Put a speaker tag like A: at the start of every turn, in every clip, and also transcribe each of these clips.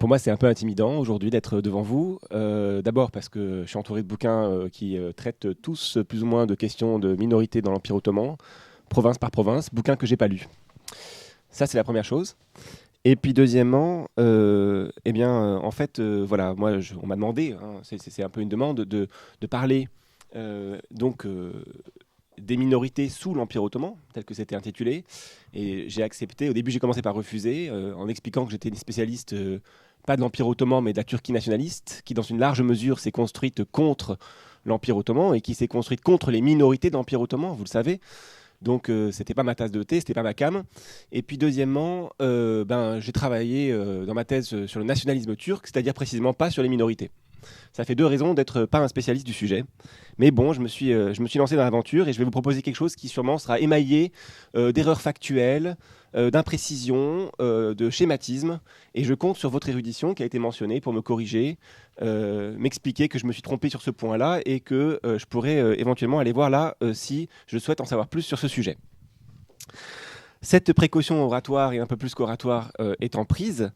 A: pour moi, c'est un peu intimidant aujourd'hui d'être devant vous. D'abord parce que je suis entouré de bouquins qui traitent tous plus ou moins de questions de minorité dans l'Empire ottoman, province par province, bouquins que j'ai pas lus. Ça, c'est la première chose. Et puis deuxièmement, en fait, voilà, moi, on m'a demandé, hein, c'est un peu une demande, de parler des minorités sous l'Empire ottoman, tel que c'était intitulé. Et j'ai accepté. Au début, j'ai commencé par refuser, en expliquant que j'étais une spécialiste, pas de l'Empire ottoman, mais de la Turquie nationaliste, qui, dans une large mesure, s'est construite contre l'Empire ottoman et qui s'est construite contre les minorités de l'Empire ottoman, vous le savez. Donc, c'était pas ma tasse de thé, c'était pas ma came. Et puis, deuxièmement, j'ai travaillé dans ma thèse sur le nationalisme turc, c'est-à-dire précisément pas sur les minorités. Ça fait deux raisons d'être pas un spécialiste du sujet. Mais bon, je me suis lancé dans l'aventure et je vais vous proposer quelque chose qui sûrement sera émaillé d'erreurs factuelles, d'imprécisions, de schématismes. Et je compte sur votre érudition qui a été mentionnée pour me corriger, m'expliquer que je me suis trompé sur ce point-là et que je pourrais éventuellement aller voir là si je souhaite en savoir plus sur ce sujet. Cette précaution oratoire et un peu plus qu'oratoire étant prise,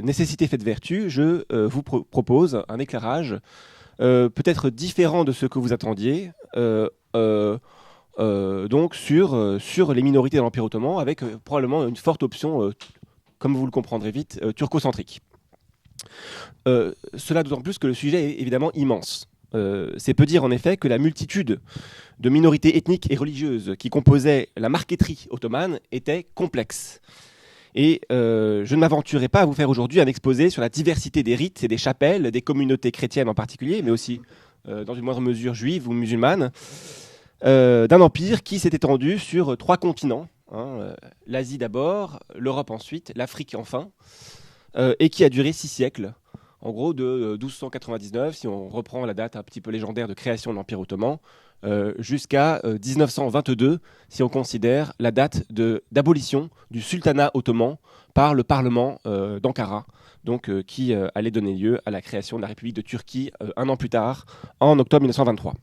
A: nécessité faite vertu, je vous propose un éclairage peut-être différent de ce que vous attendiez, donc sur les minorités de l'Empire ottoman, avec probablement une forte option, comme vous le comprendrez vite, turcocentrique. Cela d'autant plus que le sujet est évidemment immense. C'est peu dire en effet que la multitude de minorités ethniques et religieuses qui composaient la marqueterie ottomane était complexe. Et je ne m'aventurerai pas à vous faire aujourd'hui un exposé sur la diversité des rites et des chapelles, des communautés chrétiennes en particulier, mais aussi, dans une moindre mesure, juives ou musulmanes, d'un empire qui s'est étendu sur 3 continents, l'Asie d'abord, l'Europe ensuite, l'Afrique enfin, et qui a duré 6 siècles, en gros de 1299, si on reprend la date un petit peu légendaire de création de l'Empire ottoman, jusqu'à 1922, si on considère la date d'abolition du sultanat ottoman par le Parlement d'Ankara, donc, qui allait donner lieu à la création de la République de Turquie un an plus tard, en octobre 1923.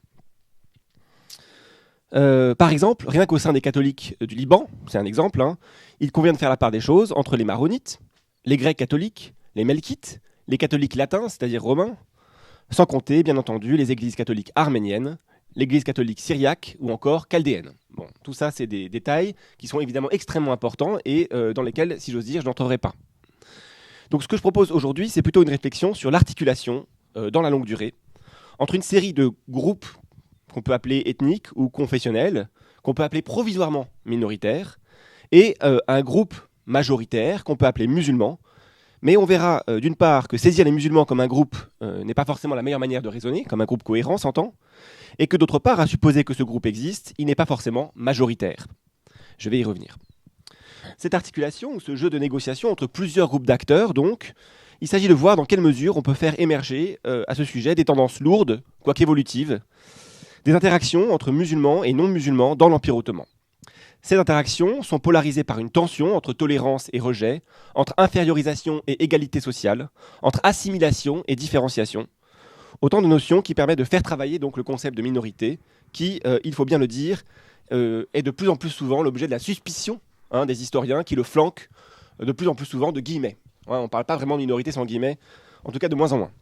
A: Par exemple, rien qu'au sein des catholiques du Liban, c'est un exemple, il convient de faire la part des choses entre les maronites, les grecs catholiques, les melkites, les catholiques latins, c'est-à-dire romains, sans compter, bien entendu, les églises catholiques arméniennes, l'église catholique syriaque ou encore chaldéenne. Bon, tout ça, c'est des détails qui sont évidemment extrêmement importants et dans lesquels, si j'ose dire, je n'entrerai pas. Donc ce que je propose aujourd'hui, c'est plutôt une réflexion sur l'articulation dans la longue durée entre une série de groupes qu'on peut appeler ethniques ou confessionnels, qu'on peut appeler provisoirement minoritaires, et un groupe majoritaire qu'on peut appeler musulman. Mais on verra d'une part que saisir les musulmans comme un groupe n'est pas forcément la meilleure manière de raisonner, comme un groupe cohérent s'entend, et que d'autre part, à supposer que ce groupe existe, il n'est pas forcément majoritaire. Je vais y revenir. Cette articulation, ou ce jeu de négociation entre plusieurs groupes d'acteurs, donc, il s'agit de voir dans quelle mesure on peut faire émerger à ce sujet des tendances lourdes, quoique évolutives, des interactions entre musulmans et non-musulmans dans l'Empire ottoman. Ces interactions sont polarisées par une tension entre tolérance et rejet, entre infériorisation et égalité sociale, entre assimilation et différenciation. Autant de notions qui permettent de faire travailler donc le concept de minorité, qui, il faut bien le dire, est de plus en plus souvent l'objet de la suspicion des historiens qui le flanquent de plus en plus souvent de guillemets. On ne parle pas vraiment de minorité sans guillemets, en tout cas de moins en moins.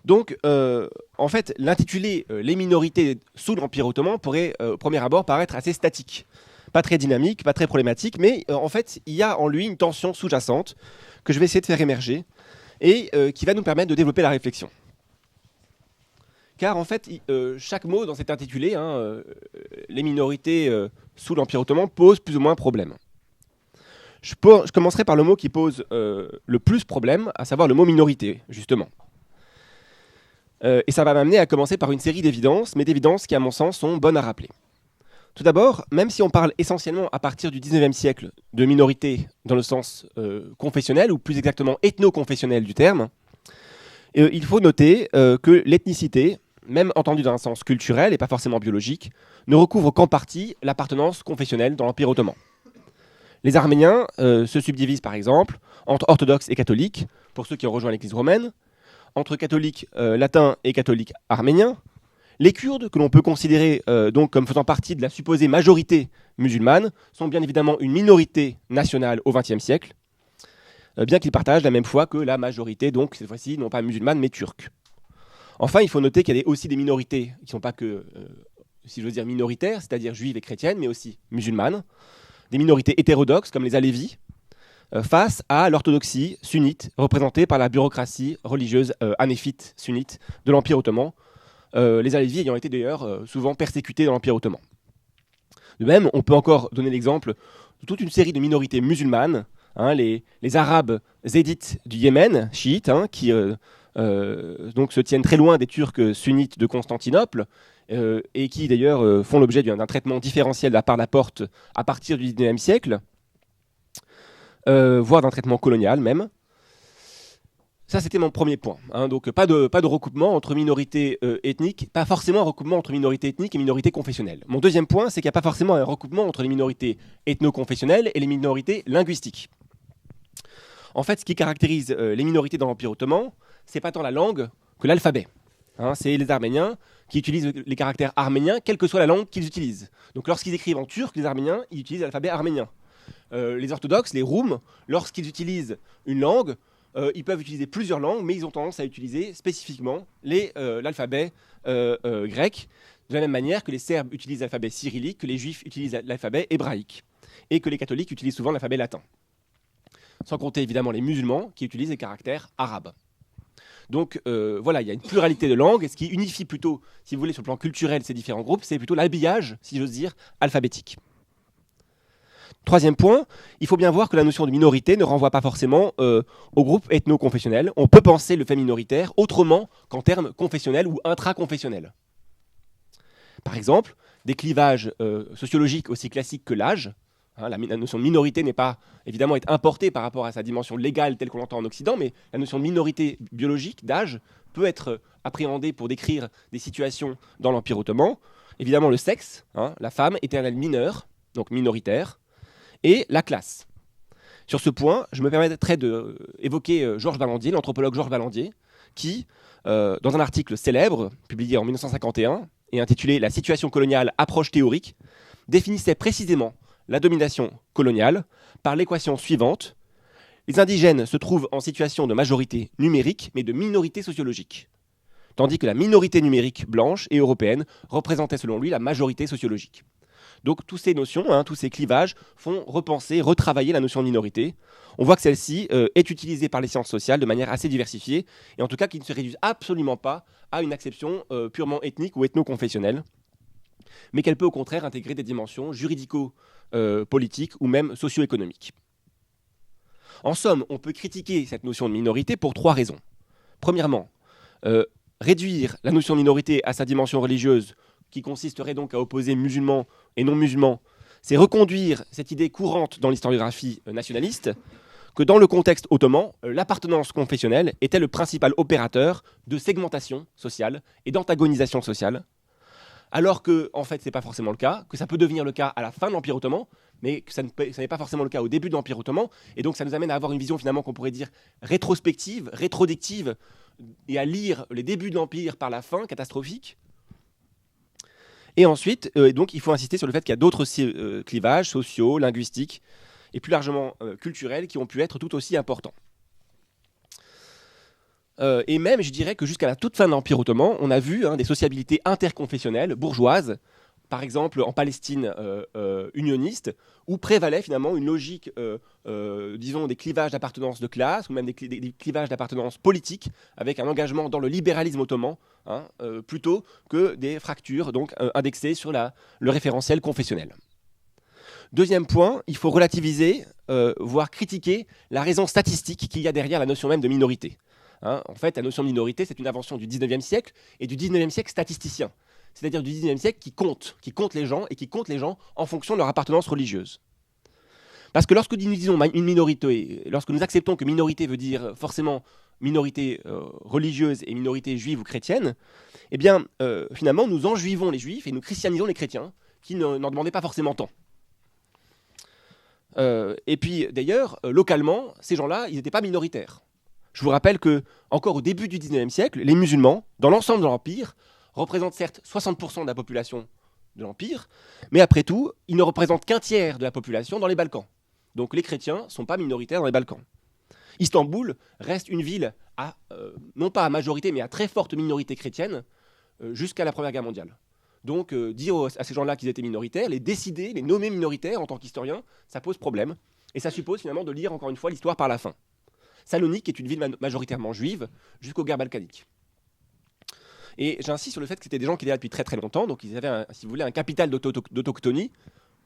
A: Donc, en fait, l'intitulé « Les minorités sous l'Empire ottoman » pourrait, au premier abord, paraître assez statique. Pas très dynamique, pas très problématique, mais en fait, il y a en lui une tension sous-jacente que je vais essayer de faire émerger et qui va nous permettre de développer la réflexion. Car en fait, chaque mot dans cet intitulé, les minorités sous l'Empire ottoman, pose plus ou moins problème. Je commencerai par le mot qui pose le plus problème, à savoir le mot minorité, justement. Et ça va m'amener à commencer par une série d'évidences, mais d'évidences qui, à mon sens, sont bonnes à rappeler. Tout d'abord, même si on parle essentiellement à partir du XIXe siècle de minorité dans le sens confessionnel, ou plus exactement ethno-confessionnel du terme, il faut noter que l'ethnicité, même entendue dans un sens culturel et pas forcément biologique, ne recouvre qu'en partie l'appartenance confessionnelle dans l'Empire ottoman. Les Arméniens se subdivisent par exemple entre orthodoxes et catholiques, pour ceux qui ont rejoint l'Église romaine, entre catholiques latins et catholiques arméniens. Les Kurdes, que l'on peut considérer donc comme faisant partie de la supposée majorité musulmane, sont bien évidemment une minorité nationale au XXe siècle. bien qu'ils partagent la même foi que la majorité, donc cette fois-ci non pas musulmane mais turque. Enfin, il faut noter qu'il y a aussi des minorités qui ne sont pas que, si je veux dire, minoritaires, c'est-à-dire juives et chrétiennes, mais aussi musulmanes, des minorités hétérodoxes comme les Alévis, face à l'orthodoxie sunnite représentée par la bureaucratie religieuse hanéfite sunnite de l'Empire ottoman, les Alévis ayant été d'ailleurs souvent persécutés dans l'Empire ottoman. De même, on peut encore donner l'exemple de toute une série de minorités musulmanes, les Arabes zédites du Yémen, chiites, qui donc se tiennent très loin des Turcs sunnites de Constantinople, et qui d'ailleurs font l'objet d'un traitement différentiel de la part de la Porte à partir du XIXe siècle, voire d'un traitement colonial même. Ça, c'était mon premier point. Donc, pas de recoupement entre minorités ethniques, pas forcément un recoupement entre minorités ethniques et minorités confessionnelles. Mon deuxième point, c'est qu'il n'y a pas forcément un recoupement entre les minorités ethno-confessionnelles et les minorités linguistiques. En fait, ce qui caractérise les minorités dans l'Empire ottoman, c'est pas tant la langue que l'alphabet. C'est les Arméniens qui utilisent les caractères arméniens, quelle que soit la langue qu'ils utilisent. Donc, lorsqu'ils écrivent en turc, les Arméniens, ils utilisent l'alphabet arménien. Les orthodoxes, les Roums, lorsqu'ils utilisent une langue, ils peuvent utiliser plusieurs langues, mais ils ont tendance à utiliser spécifiquement l'alphabet grec, de la même manière que les Serbes utilisent l'alphabet cyrillique, que les Juifs utilisent l'alphabet hébraïque, et que les catholiques utilisent souvent l'alphabet latin. Sans compter évidemment les musulmans qui utilisent les caractères arabes. Donc voilà, il y a une pluralité de langues, et ce qui unifie plutôt, si vous voulez, sur le plan culturel ces différents groupes, c'est plutôt l'habillage, si j'ose dire, alphabétique. Troisième point, il faut bien voir que la notion de minorité ne renvoie pas forcément au groupe ethno-confessionnel. On peut penser le fait minoritaire autrement qu'en termes confessionnels ou intraconfessionnels. Par exemple, des clivages sociologiques aussi classiques que l'âge. La notion de minorité n'est pas évidemment être importée par rapport à sa dimension légale telle qu'on l'entend en Occident, mais la notion de minorité biologique, d'âge, peut être appréhendée pour décrire des situations dans l'Empire ottoman. Évidemment, le sexe, la femme était un mineur, donc minoritaire, et la classe. Sur ce point, je me permettrai d'évoquer Georges Valandier, l'anthropologue Georges Valandier, qui, dans un article célèbre, publié en 1951, et intitulé « La situation coloniale, approche théorique », définissait précisément la domination coloniale par l'équation suivante. Les indigènes se trouvent en situation de majorité numérique, mais de minorité sociologique, tandis que la minorité numérique blanche et européenne représentait selon lui la majorité sociologique. Donc toutes ces notions, tous ces clivages font repenser, retravailler la notion de minorité. On voit que celle-ci est utilisée par les sciences sociales de manière assez diversifiée, et en tout cas qui ne se réduise absolument pas à une acception purement ethnique ou ethno-confessionnelle, mais qu'elle peut au contraire intégrer des dimensions juridico-politiques ou même socio-économiques. En somme, on peut critiquer cette notion de minorité pour trois raisons. Premièrement, réduire la notion de minorité à sa dimension religieuse, qui consisterait donc à opposer musulmans et non-musulmans, c'est reconduire cette idée courante dans l'historiographie nationaliste, que dans le contexte ottoman, l'appartenance confessionnelle était le principal opérateur de segmentation sociale et d'antagonisation sociale, alors que, en fait, ce n'est pas forcément le cas, que ça peut devenir le cas à la fin de l'Empire ottoman, mais que ça n'est pas forcément le cas au début de l'Empire ottoman, et donc ça nous amène à avoir une vision finalement qu'on pourrait dire rétrospective, rétrodictive, et à lire les débuts de l'Empire par la fin catastrophique. Et ensuite, donc, il faut insister sur le fait qu'il y a d'autres clivages sociaux, linguistiques et plus largement culturels qui ont pu être tout aussi importants. Et même, je dirais que jusqu'à la toute fin de l'Empire ottoman, on a vu des sociabilités interconfessionnelles, bourgeoises, par exemple en Palestine unioniste, où prévalait finalement une logique, disons, des clivages d'appartenance de classe, ou même des clivages d'appartenance politique, avec un engagement dans le libéralisme ottoman, plutôt que des fractures donc, indexées sur le référentiel confessionnel. Deuxième point, il faut relativiser, voire critiquer la raison statistique qu'il y a derrière la notion même de minorité. En fait, la notion de minorité, c'est une invention du 19e siècle, et du 19e siècle statisticien. C'est-à-dire du 19e siècle qui compte les gens, et qui compte les gens en fonction de leur appartenance religieuse. Parce que lorsque nous disons une minorité, lorsque nous acceptons que minorité veut dire forcément minorité religieuse et minorité juive ou chrétienne, eh bien, finalement, nous enjuivons les juifs et nous christianisons les chrétiens, qui n'en demandaient pas forcément tant. Et puis, d'ailleurs, localement, ces gens-là, ils n'étaient pas minoritaires. Je vous rappelle que, encore au début du 19e siècle, les musulmans, dans l'ensemble de l'Empire, représentent certes 60% de la population de l'Empire, mais après tout, ils ne représentent qu'un tiers de la population dans les Balkans. Donc les chrétiens ne sont pas minoritaires dans les Balkans. Istanbul reste une ville non pas à majorité, mais à très forte minorité chrétienne jusqu'à la Première Guerre mondiale. Donc dire à ces gens-là qu'ils étaient minoritaires, les décider, les nommer minoritaires en tant qu'historien, ça pose problème. Et ça suppose finalement de lire encore une fois l'histoire par la fin. Salonique est une ville majoritairement juive jusqu'aux guerres balkaniques. Et j'insiste sur le fait que c'était des gens qui étaient là depuis très très longtemps, donc ils avaient, si vous voulez, un capital d'autochtonie.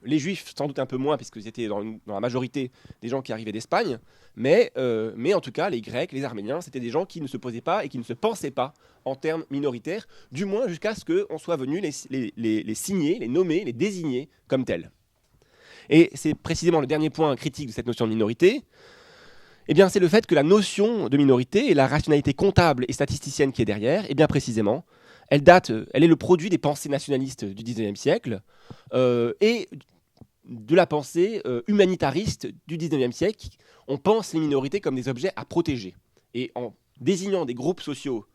A: Les juifs, sans doute un peu moins, puisqu'ils étaient dans la majorité des gens qui arrivaient d'Espagne, mais en tout cas, les Grecs, les Arméniens, c'était des gens qui ne se posaient pas et qui ne se pensaient pas en termes minoritaires, du moins jusqu'à ce qu'on soit venu les signer, les nommer, les désigner comme tels. Et c'est précisément le dernier point critique de cette notion de minorité, eh bien, c'est le fait que la notion de minorité et la rationalité comptable et statisticienne qui est derrière, eh bien précisément, elle est le produit des pensées nationalistes du XIXe siècle et de la pensée humanitariste du XIXe siècle. On pense les minorités comme des objets à protéger. Et en désignant des groupes sociaux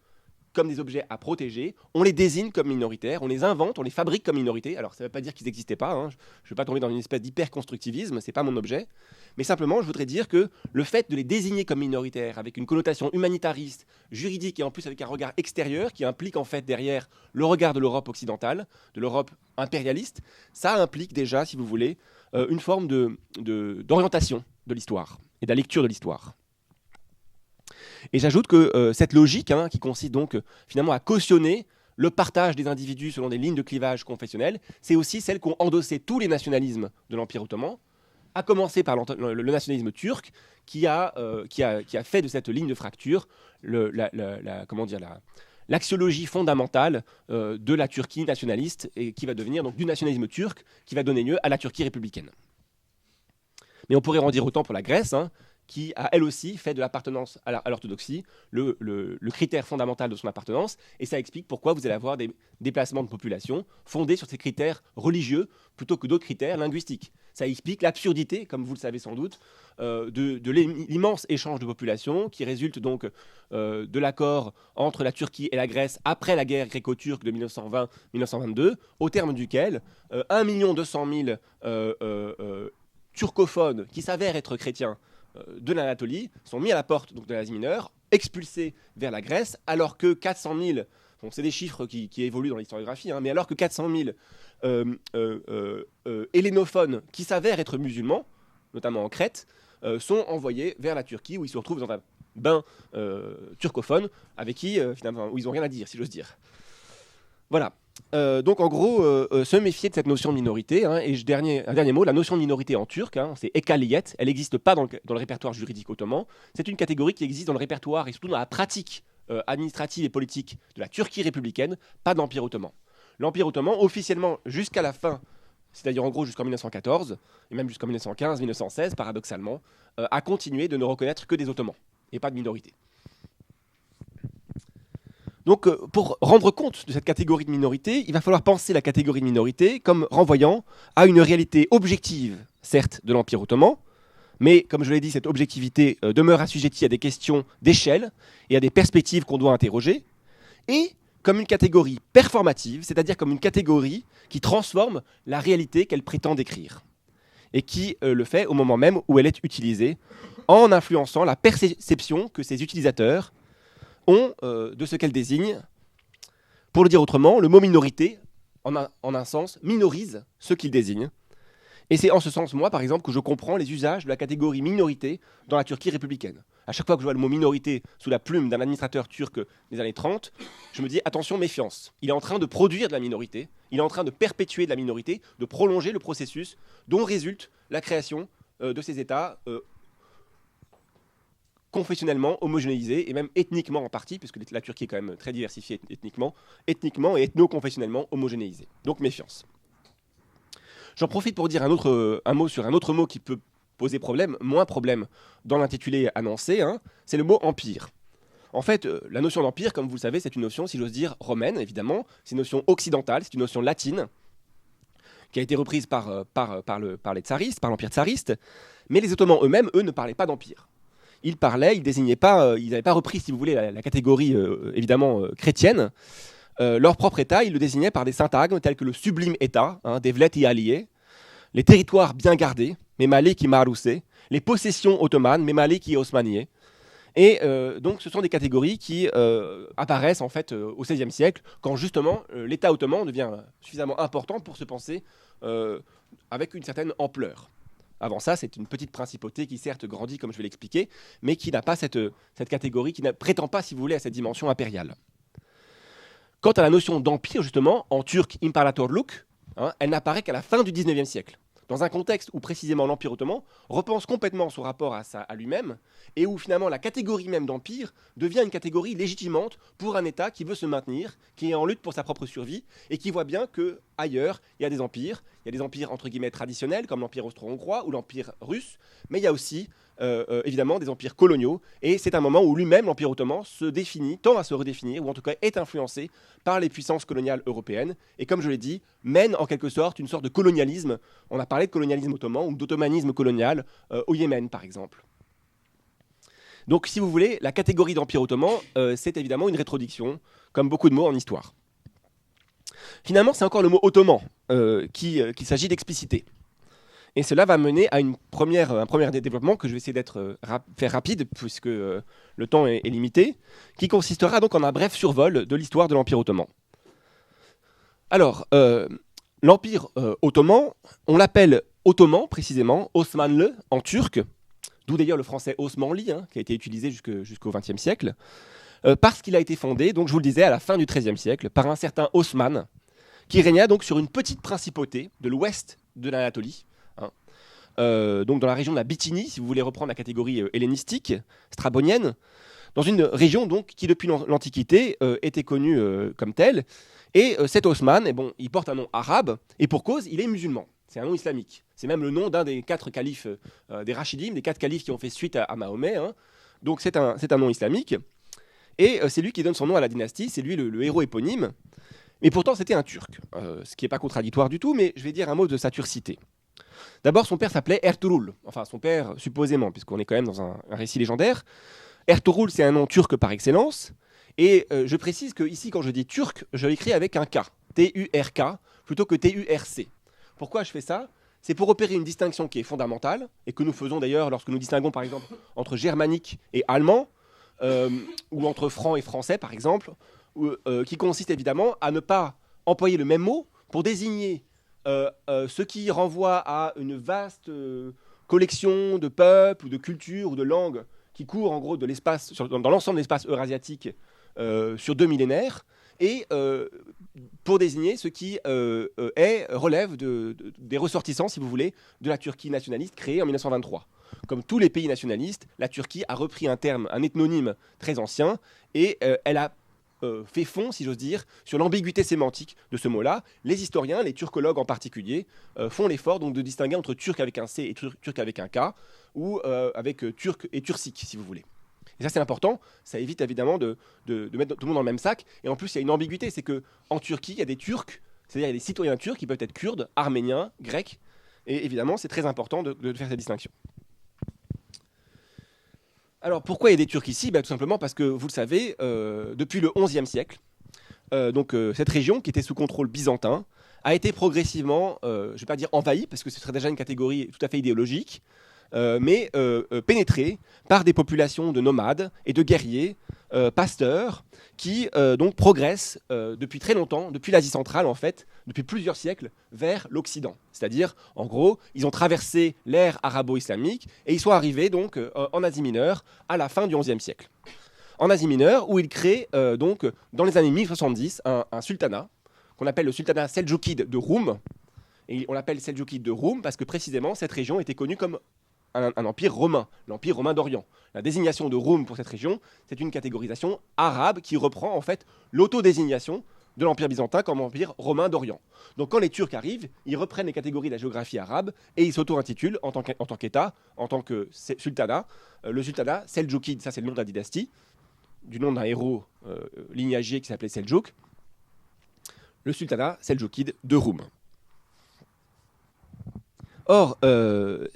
A: comme des objets à protéger, on les désigne comme minoritaires, on les invente, on les fabrique comme minorités. Alors ça ne veut pas dire qu'ils n'existaient pas, hein. Je ne veux pas tomber dans une espèce d'hyper-constructivisme, ce n'est pas mon objet. Mais simplement, je voudrais dire que le fait de les désigner comme minoritaires, avec une connotation humanitariste, juridique, et en plus avec un regard extérieur, qui implique en fait derrière le regard de l'Europe occidentale, de l'Europe impérialiste, ça implique déjà, si vous voulez, une forme d'orientation de l'histoire et de la lecture de l'histoire. Et j'ajoute que cette logique, qui consiste donc finalement à cautionner le partage des individus selon des lignes de clivage confessionnelles, c'est aussi celle qu'ont endossé tous les nationalismes de l'Empire ottoman, à commencer par le nationalisme turc, qui a fait de cette ligne de fracture l'axiologie fondamentale de la Turquie nationaliste, et qui va devenir donc du nationalisme turc, qui va donner lieu à la Turquie républicaine. Mais on pourrait en dire autant pour la Grèce, qui a elle aussi fait de l'appartenance à l'orthodoxie le critère fondamental de son appartenance, et ça explique pourquoi vous allez avoir des déplacements de population fondés sur ces critères religieux plutôt que d'autres critères linguistiques. Ça explique l'absurdité, comme vous le savez sans doute, de l'immense échange de population qui résulte donc de l'accord entre la Turquie et la Grèce après la guerre gréco-turque de 1920-1922, au terme duquel 1 200 000 turcophones qui s'avèrent être chrétiens de l'Anatolie sont mis à la porte donc, de l'Asie mineure, expulsés vers la Grèce, alors que 400 000, bon, c'est des chiffres qui évoluent dans l'historiographie, mais alors que 400 000 hellénophones qui s'avèrent être musulmans, notamment en Crète, sont envoyés vers la Turquie, où ils se retrouvent dans un bain turcophone, avec qui, finalement, où ils n'ont rien à dire, si j'ose dire. Voilà. Donc en gros, se méfier de cette notion de minorité. Et un dernier mot, la notion de minorité en turc, c'est ekaliyet, elle n'existe pas dans le répertoire juridique ottoman. C'est une catégorie qui existe dans le répertoire et surtout dans la pratique administrative et politique de la Turquie républicaine, pas de l'Empire ottoman. L'Empire ottoman, officiellement jusqu'à la fin, c'est-à-dire en gros jusqu'en 1914, et même jusqu'en 1915-1916, paradoxalement, a continué de ne reconnaître que des Ottomans, et pas de minorités. Donc, pour rendre compte de cette catégorie de minorité, il va falloir penser la catégorie de minorité comme renvoyant à une réalité objective, certes, de l'Empire ottoman, mais, comme je l'ai dit, cette objectivité demeure assujettie à des questions d'échelle et à des perspectives qu'on doit interroger, et comme une catégorie performative, c'est-à-dire comme une catégorie qui transforme la réalité qu'elle prétend décrire, et qui le fait au moment même où elle est utilisée, en influençant la perception que ses utilisateurs ont de ce qu'elle désigne. Pour le dire autrement, le mot minorité, en un sens, minorise ce qu'il désigne. Et c'est en ce sens, moi, par exemple, que je comprends les usages de la catégorie minorité dans la Turquie républicaine. À chaque fois que je vois le mot minorité sous la plume d'un administrateur turc des années 30, je me dis, attention, méfiance. Il est en train de produire de la minorité, il est en train de perpétuer de la minorité, de prolonger le processus dont résulte la création de ces États confessionnellement homogénéisés, et même ethniquement en partie, puisque la Turquie est quand même très diversifiée ethniquement et ethno-confessionnellement homogénéisée. Donc méfiance. J'en profite pour dire un mot sur un autre mot qui peut poser problème, moins problème, dans l'intitulé annoncé, c'est le mot empire. En fait, la notion d'empire, comme vous le savez, c'est une notion, si j'ose dire, romaine, évidemment. C'est une notion occidentale, c'est une notion latine, qui a été reprise par les tsaristes, par l'empire tsariste. Mais les Ottomans eux-mêmes, eux, ne parlaient pas d'empire. Ils n'avaient pas repris, si vous voulez, la catégorie, évidemment, chrétienne. Leur propre État, ils le désignaient par des syntagmes tels que le sublime État, Devlet-i Aliye, les territoires bien gardés, Memalik-i Marusé, les possessions ottomanes, Memalik-i Osmaniye, Et donc ce sont des catégories qui apparaissent en fait au XVIe siècle, quand justement l'État ottoman devient suffisamment important pour se penser avec une certaine ampleur. Avant ça, c'est une petite principauté qui certes grandit, comme je vais l'expliquer, mais qui n'a pas cette catégorie, qui ne prétend pas, si vous voulez, à cette dimension impériale. Quant à la notion d'empire, justement, en turc, imparatorluk, elle n'apparaît qu'à la fin du XIXe siècle, dans un contexte où précisément l'Empire ottoman repense complètement son rapport à lui-même, et où finalement la catégorie même d'empire devient une catégorie légitimante pour un État qui veut se maintenir, qui est en lutte pour sa propre survie, et qui voit bien qu'ailleurs, il y a des empires entre guillemets traditionnels, comme l'Empire austro-hongrois ou l'Empire russe, mais il y a aussi évidemment des empires coloniaux, et c'est un moment où lui-même, l'Empire ottoman, tend à se redéfinir, ou en tout cas est influencé par les puissances coloniales européennes, et comme je l'ai dit, mène en quelque sorte une sorte de colonialisme. On a parlé de colonialisme ottoman ou d'ottomanisme colonial au Yémen, par exemple. Donc, si vous voulez, la catégorie d'Empire ottoman, c'est évidemment une rétrodiction, comme beaucoup de mots en histoire. Finalement, c'est encore le mot ottoman qu'il s'agit d'expliciter. Et cela va mener à un premier développement que je vais essayer faire rapide, puisque le temps est limité, qui consistera donc en un bref survol de l'histoire de l'Empire ottoman. Alors, l'Empire ottoman, on l'appelle ottoman précisément, Osmanlı en turc, d'où d'ailleurs le français Osmanli, qui a été utilisé jusqu'au XXe siècle, parce qu'il a été fondé, donc je vous le disais, à la fin du XIIIe siècle, par un certain Osman, qui régna donc sur une petite principauté de l'ouest de l'Anatolie, donc dans la région de la Bithynie, si vous voulez reprendre la catégorie hellénistique, strabonienne, dans une région donc qui depuis l'Antiquité était connue comme telle. Et cet Osman, il porte un nom arabe, et pour cause, il est musulman. C'est un nom islamique. C'est même le nom d'un des 4 califes des Rachidim, des 4 califes qui ont fait suite à Mahomet. Donc c'est un nom islamique. Et c'est lui qui donne son nom à la dynastie, c'est lui le héros éponyme. Mais pourtant, c'était un Turc, ce qui n'est pas contradictoire du tout, mais je vais dire un mot de sa turcité. D'abord, son père s'appelait Ertuğrul, enfin son père supposément, puisqu'on est quand même dans un récit légendaire. Ertuğrul, c'est un nom turc par excellence, et je précise que ici, quand je dis turc, je l'écris avec un K, T-U-R-K, plutôt que T-U-R-C. Pourquoi je fais ça ? C'est pour opérer une distinction qui est fondamentale, et que nous faisons d'ailleurs lorsque nous distinguons par exemple entre germanique et allemand, ou entre franc et français par exemple, qui consiste évidemment à ne pas employer le même mot pour désigner ce qui renvoie à une vaste collection de peuples ou de cultures ou de langues qui courent en gros de l'espace, dans l'ensemble de l'espace eurasiatique sur 2 millénaires, et pour désigner ce qui relève des ressortissants, si vous voulez, de la Turquie nationaliste créée en 1923. Comme tous les pays nationalistes, la Turquie a repris un ethnonyme très ancien, et elle a fait fond, si j'ose dire, sur l'ambiguïté sémantique de ce mot-là. Les historiens, les turcologues en particulier, font l'effort donc de distinguer entre turc avec un C et turc avec un K, ou avec turc et turcique, si vous voulez. Et ça, c'est important. Ça évite évidemment de mettre tout le monde dans le même sac. Et en plus, il y a une ambiguïté, c'est qu'en Turquie, il y a des Turcs, c'est-à-dire il y a des citoyens turcs qui peuvent être kurdes, arméniens, grecs. Et évidemment, c'est très important de faire cette distinction. Alors, pourquoi il y a des Turcs ici ? Tout simplement parce que, vous le savez, depuis le XIe siècle, cette région, qui était sous contrôle byzantin, a été progressivement, je ne vais pas dire envahie, parce que ce serait déjà une catégorie tout à fait idéologique, mais pénétrée par des populations de nomades et de guerriers, pasteurs, qui donc progressent depuis très longtemps, depuis l'Asie centrale en fait, depuis plusieurs siècles, vers l'Occident. C'est-à-dire, en gros, ils ont traversé l'ère arabo-islamique et ils sont arrivés donc en Asie mineure à la fin du XIe siècle. En Asie mineure, où ils créent donc dans les années 1070 un sultanat qu'on appelle le sultanat seldjoukide de Roum. Et on l'appelle seldjoukide de Roum parce que précisément cette région était connue comme un empire romain, l'empire romain d'Orient. La désignation de Roum pour cette région, c'est une catégorisation arabe qui reprend en fait l'autodésignation de l'empire byzantin comme empire romain d'Orient. Donc quand les Turcs arrivent, ils reprennent les catégories de la géographie arabe et ils s'auto-intitulent en tant qu'État, en tant que sultanat, le sultanat seldjoukide, ça c'est le nom de la dynastie, du nom d'un héros lignagier qui s'appelait Seljouk, le sultanat seldjoukide de Roum. Or,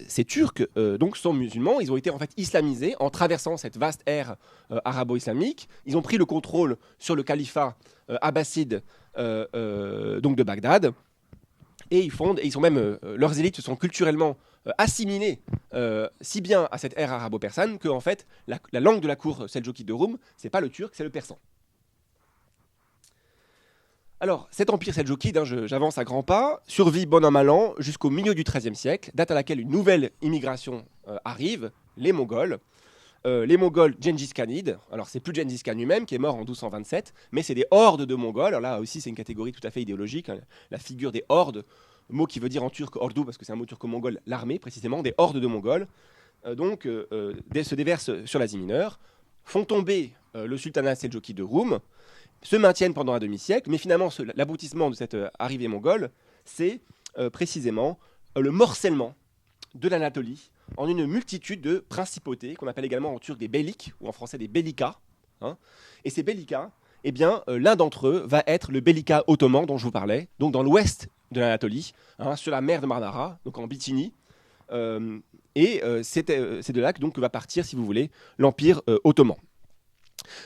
A: ces Turcs donc sont musulmans, ils ont été en fait islamisés en traversant cette vaste ère arabo-islamique. Ils ont pris le contrôle sur le califat abbasside donc de Bagdad. Et ils sont même, leurs élites se sont culturellement assimilées si bien à cette ère arabo-persane que en fait, la langue de la cour seldjoukide de Roum, c'est pas le turc, c'est le persan. Alors, cet empire seldjoukide, j'avance à grands pas, survit bon an mal an jusqu'au milieu du XIIIe siècle, date à laquelle une nouvelle immigration arrive, les Mongols. Les Mongols Gengis Khanides, alors c'est plus Gengis Khan lui-même qui est mort en 1227, mais c'est des hordes de Mongols. Alors là aussi c'est une catégorie tout à fait idéologique, hein, la figure des hordes, mot qui veut dire en turc ordu parce que c'est un mot turco-mongol, l'armée précisément, des hordes de Mongols, se déversent sur l'Asie mineure, font tomber le sultanat seldjoukide de Roum, se maintiennent pendant un demi-siècle, mais finalement l'aboutissement de cette arrivée mongole, c'est précisément le morcellement de l'Anatolie en une multitude de principautés qu'on appelle également en turc des beyliks ou en français des bellicats. Hein. Et ces bellicats, eh bien, l'un d'entre eux va être le bellicat ottoman dont je vous parlais, donc dans l'ouest de l'Anatolie, hein, sur la mer de Marmara, donc en Bithynie. C'est de là que donc va partir, si vous voulez, l'empire ottoman.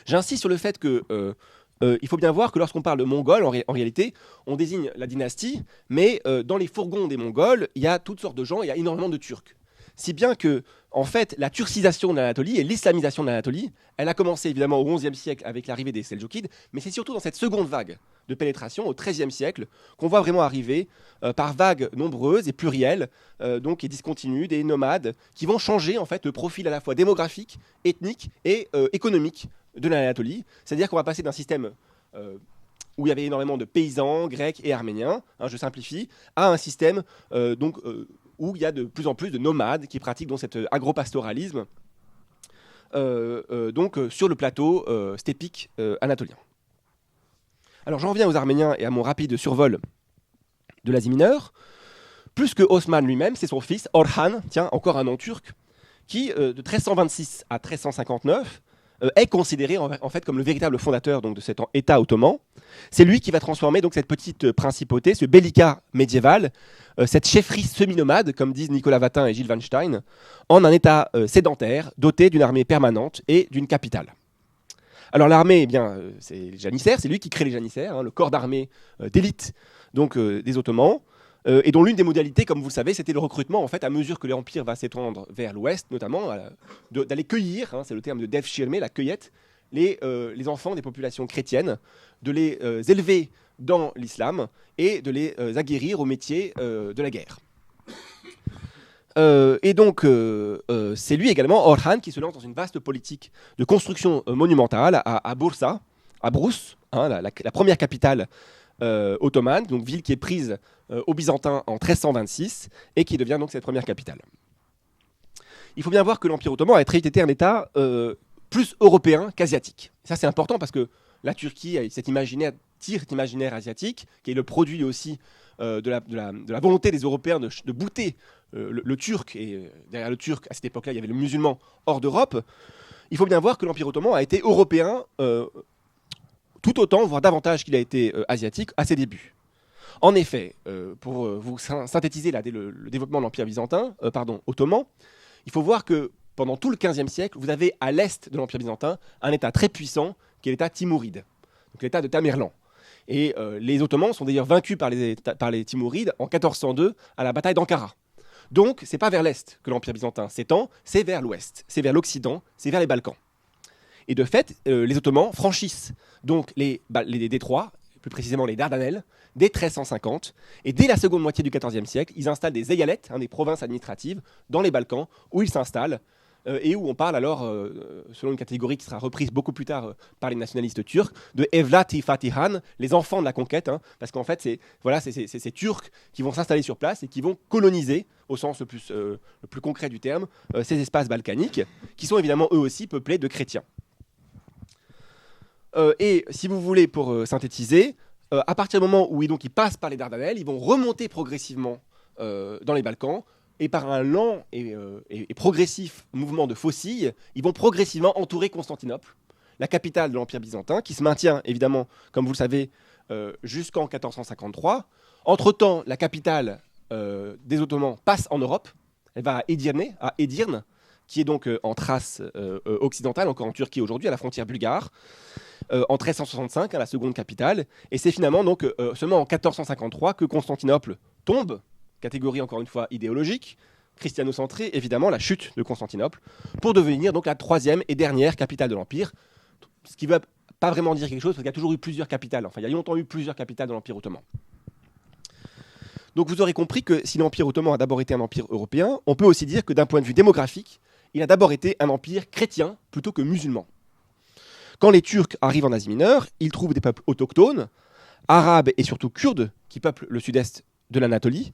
A: J'insiste sur le fait que il faut bien voir que lorsqu'on parle de Mongols, en réalité, on désigne la dynastie, mais dans les fourgons des Mongols, il y a toutes sortes de gens, il y a énormément de Turcs. Si bien que, en fait, la turcisation de l'Anatolie et l'islamisation de l'Anatolie, elle a commencé évidemment au XIe siècle avec l'arrivée des Seldjoukides, mais c'est surtout dans cette seconde vague de pénétration, au XIIIe siècle, qu'on voit vraiment arriver par vagues nombreuses et plurielles, donc et discontinues, des nomades, qui vont changer en fait le profil à la fois démographique, ethnique et économique de l'Anatolie. C'est-à-dire qu'on va passer d'un système où il y avait énormément de paysans, grecs et arméniens, hein, je simplifie, à un système où il y a de plus en plus de nomades qui pratiquent donc cet agropastoralisme sur le plateau stépique anatolien. Alors j'en reviens aux Arméniens et à mon rapide survol de l'Asie mineure. Plus que Osman lui-même, c'est son fils Orhan, tiens, encore un nom turc, qui de 1326 à 1359 est considéré en fait comme le véritable fondateur donc, de cet État ottoman. C'est lui qui va transformer donc, cette petite principauté, ce bellicat médiéval, cette chefferie semi-nomade, comme disent Nicolas Vatin et Gilles Weinstein, en un État sédentaire, doté d'une armée permanente et d'une capitale. Alors l'armée, eh bien, c'est les janissaires, c'est lui qui crée les janissaires, hein, le corps d'armée d'élite donc, des Ottomans, et dont l'une des modalités, comme vous le savez, c'était le recrutement, en fait, à mesure que l'Empire va s'étendre vers l'Ouest, notamment, d'aller cueillir, hein, c'est le terme de devshirme, la cueillette, les enfants des populations chrétiennes, de les élever dans l'islam et de les aguerrir au métier de la guerre. Et donc, c'est lui également, Orhan, qui se lance dans une vaste politique de construction monumentale à Bursa, à Brousse, hein, la première capitale ottomane, donc ville qui est prise aux Byzantins en 1326 et qui devient donc cette première capitale. Il faut bien voir que l'Empire ottoman a très été un État plus européen qu'asiatique. Ça c'est important parce que la Turquie a cet imaginaire asiatique qui est le produit aussi de la volonté des Européens de bouter le turc, et derrière le turc, à cette époque-là, il y avait le musulman hors d'Europe. Il faut bien voir que l'Empire ottoman a été européen tout autant, voire davantage qu'il a été asiatique à ses débuts. En effet, pour vous synthétiser le développement de l'Empire ottoman, il faut voir que pendant tout le XVe siècle, vous avez à l'est de l'Empire byzantin un État très puissant qui est l'État timouride, donc l'État de Tamerlan. Et les Ottomans sont d'ailleurs vaincus par les Timourides en 1402 à la bataille d'Ankara. Donc, ce n'est pas vers l'est que l'Empire byzantin s'étend, c'est vers l'ouest, c'est vers l'Occident, c'est vers les Balkans. Et de fait, les Ottomans franchissent donc les détroits, plus précisément les Dardanelles, dès 1350. Et dès la seconde moitié du XIVe siècle, ils installent des eyalets, des provinces administratives, dans les Balkans, où ils s'installent, et où on parle alors, selon une catégorie qui sera reprise beaucoup plus tard par les nationalistes turcs, de Evlati Fatihan, les enfants de la conquête, hein, parce qu'en fait, c'est ces Turcs qui vont s'installer sur place et qui vont coloniser, au sens le plus concret du terme, ces espaces balkaniques, qui sont évidemment eux aussi peuplés de chrétiens. Et si vous voulez, pour synthétiser, à partir du moment où ils passent par les Dardanelles, ils vont remonter progressivement dans les Balkans, et par un lent et progressif mouvement de faucilles, ils vont progressivement entourer Constantinople, la capitale de l'Empire byzantin, qui se maintient évidemment, comme vous le savez, jusqu'en 1453. Entre-temps, la capitale des Ottomans passe en Europe, elle va à Edirne, qui est donc en Thrace occidentale, encore en Turquie aujourd'hui, à la frontière bulgare, en 1365, la seconde capitale. Et c'est finalement donc seulement en 1453 que Constantinople tombe, catégorie encore une fois idéologique, christiano-centrée, évidemment la chute de Constantinople, pour devenir donc la troisième et dernière capitale de l'Empire, ce qui ne veut pas vraiment dire quelque chose, parce qu'il y a toujours eu plusieurs capitales, enfin il y a longtemps eu plusieurs capitales de l'Empire ottoman. Donc vous aurez compris que si l'Empire ottoman a d'abord été un empire européen, on peut aussi dire que d'un point de vue démographique, il a d'abord été un empire chrétien plutôt que musulman. Quand les Turcs arrivent en Asie mineure, ils trouvent des peuples autochtones, arabes et surtout kurdes, qui peuplent le sud-est de l'Anatolie,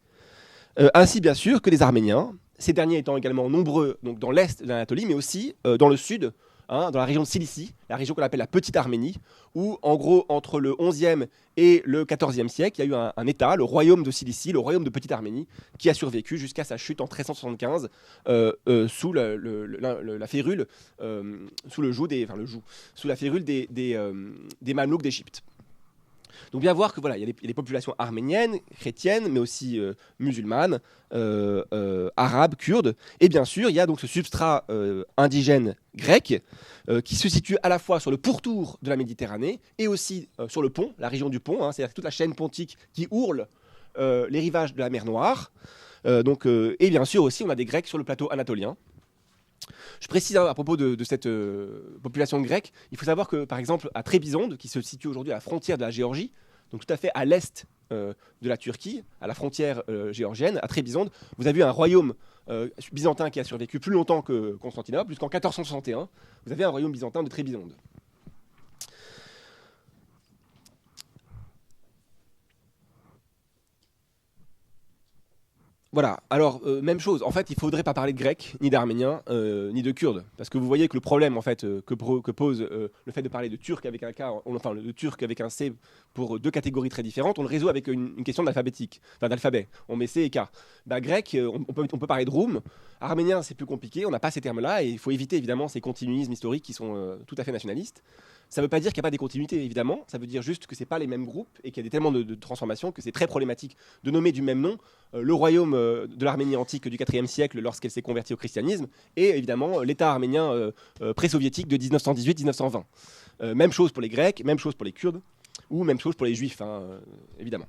A: ainsi bien sûr que des Arméniens, ces derniers étant également nombreux donc, dans l'est de l'Anatolie, mais aussi dans le sud, dans la région de Cilicie, la région qu'on appelle la Petite Arménie, où en gros entre le XIe et le XIVe siècle, il y a eu un État, le royaume de Cilicie, le royaume de Petite Arménie, qui a survécu jusqu'à sa chute en 1375 sous la férule, sous la férule des Mamelouks d'Égypte. Donc bien voir que voilà, il y a des populations arméniennes, chrétiennes, mais aussi musulmanes, arabes, kurdes, et bien sûr il y a donc ce substrat indigène grec qui se situe à la fois sur le pourtour de la Méditerranée et aussi sur le pont, la région du pont, c'est-à-dire toute la chaîne pontique qui ourle les rivages de la mer Noire, et bien sûr aussi on a des Grecs sur le plateau anatolien. Je précise à propos de cette population grecque, il faut savoir que par exemple à Trébizonde, qui se situe aujourd'hui à la frontière de la Géorgie, donc tout à fait à l'est de la Turquie, à la frontière géorgienne, à Trébizonde, vous avez un royaume byzantin qui a survécu plus longtemps que Constantinople, jusqu'en 1461, vous avez un royaume byzantin de Trébizonde. Voilà, alors même chose, en fait il ne faudrait pas parler de grec, ni d'arménien, ni de kurde, parce que vous voyez que le problème en fait, que pose le fait de parler de turc avec un K, enfin de turc avec un C pour deux catégories très différentes, on le résout avec une question d'alphabet, on met C et K. Grec, on peut parler de roum, arménien c'est plus compliqué, on n'a pas ces termes-là, et il faut éviter évidemment ces continuismes historiques qui sont tout à fait nationalistes. Ça ne veut pas dire qu'il n'y a pas des continuités, évidemment. Ça veut dire juste que ce n'est pas les mêmes groupes et qu'il y a tellement de transformations que c'est très problématique de nommer du même nom le royaume de l'Arménie antique du IVe siècle lorsqu'elle s'est convertie au christianisme et évidemment l'État arménien pré-soviétique de 1918-1920. Même chose pour les Grecs, même chose pour les Kurdes ou même chose pour les Juifs, évidemment.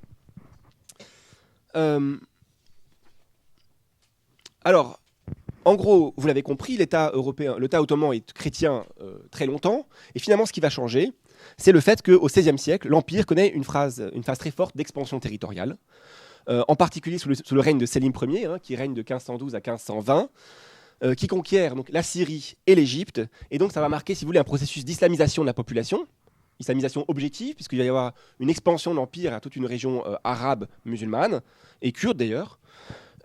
A: Alors, en gros, vous l'avez compris, l'État ottoman est chrétien très longtemps, et finalement, ce qui va changer, c'est le fait qu'au XVIe siècle, l'Empire connaît une phase très forte d'expansion territoriale, en particulier sous le règne de Sélim Ier, qui règne de 1512 à 1520, qui conquiert donc, la Syrie et l'Égypte, et donc ça va marquer, si vous voulez, un processus d'islamisation de la population, islamisation objective, puisqu'il va y avoir une expansion de l'Empire à toute une région arabe, musulmane, et kurde d'ailleurs.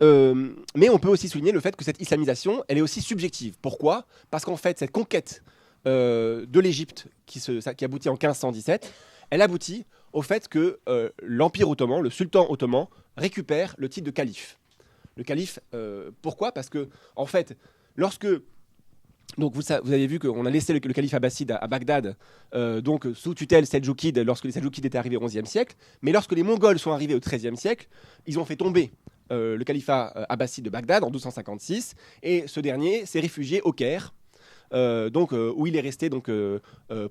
A: Mais on peut aussi souligner le fait que cette islamisation, elle est aussi subjective. Pourquoi ? Parce qu'en fait, cette conquête de l'Égypte qui aboutit en 1517, elle aboutit au fait que l'Empire ottoman, le sultan ottoman, récupère le titre de calife. Le calife, pourquoi ? Parce que, en fait, lorsque... Donc vous avez vu qu'on a laissé le calife abbasside à Bagdad, donc sous tutelle seldjoukide, lorsque les seldjoukides étaient arrivés au XIe siècle. Mais lorsque les Mongols sont arrivés au XIIIe siècle, ils ont fait tomber le califat abbasside de Bagdad en 1256, et ce dernier s'est réfugié au Caire, où il est resté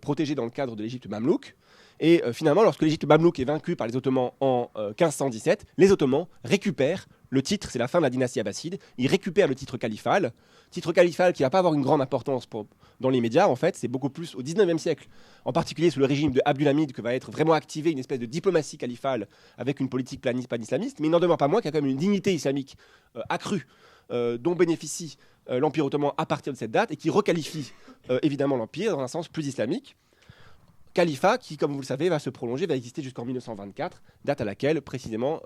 A: protégé dans le cadre de l'Égypte mamelouk. Et finalement, lorsque l'Égypte mamelouk est vaincue par les Ottomans en 1517, les Ottomans récupèrent le titre, c'est la fin de la dynastie abbasside, ils récupèrent le titre califal qui ne va pas avoir une grande importance dans les médias, en fait, c'est beaucoup plus au XIXe siècle, en particulier sous le régime de Abdulhamid, que va être vraiment activée une espèce de diplomatie califale avec une politique pan-islamiste, mais il n'en demeure pas moins qu'il y a quand même une dignité islamique accrue dont bénéficie l'Empire ottoman à partir de cette date et qui requalifie évidemment l'Empire dans un sens plus islamique. Califat qui, comme vous le savez, va se prolonger, va exister jusqu'en 1924, date à laquelle, précisément,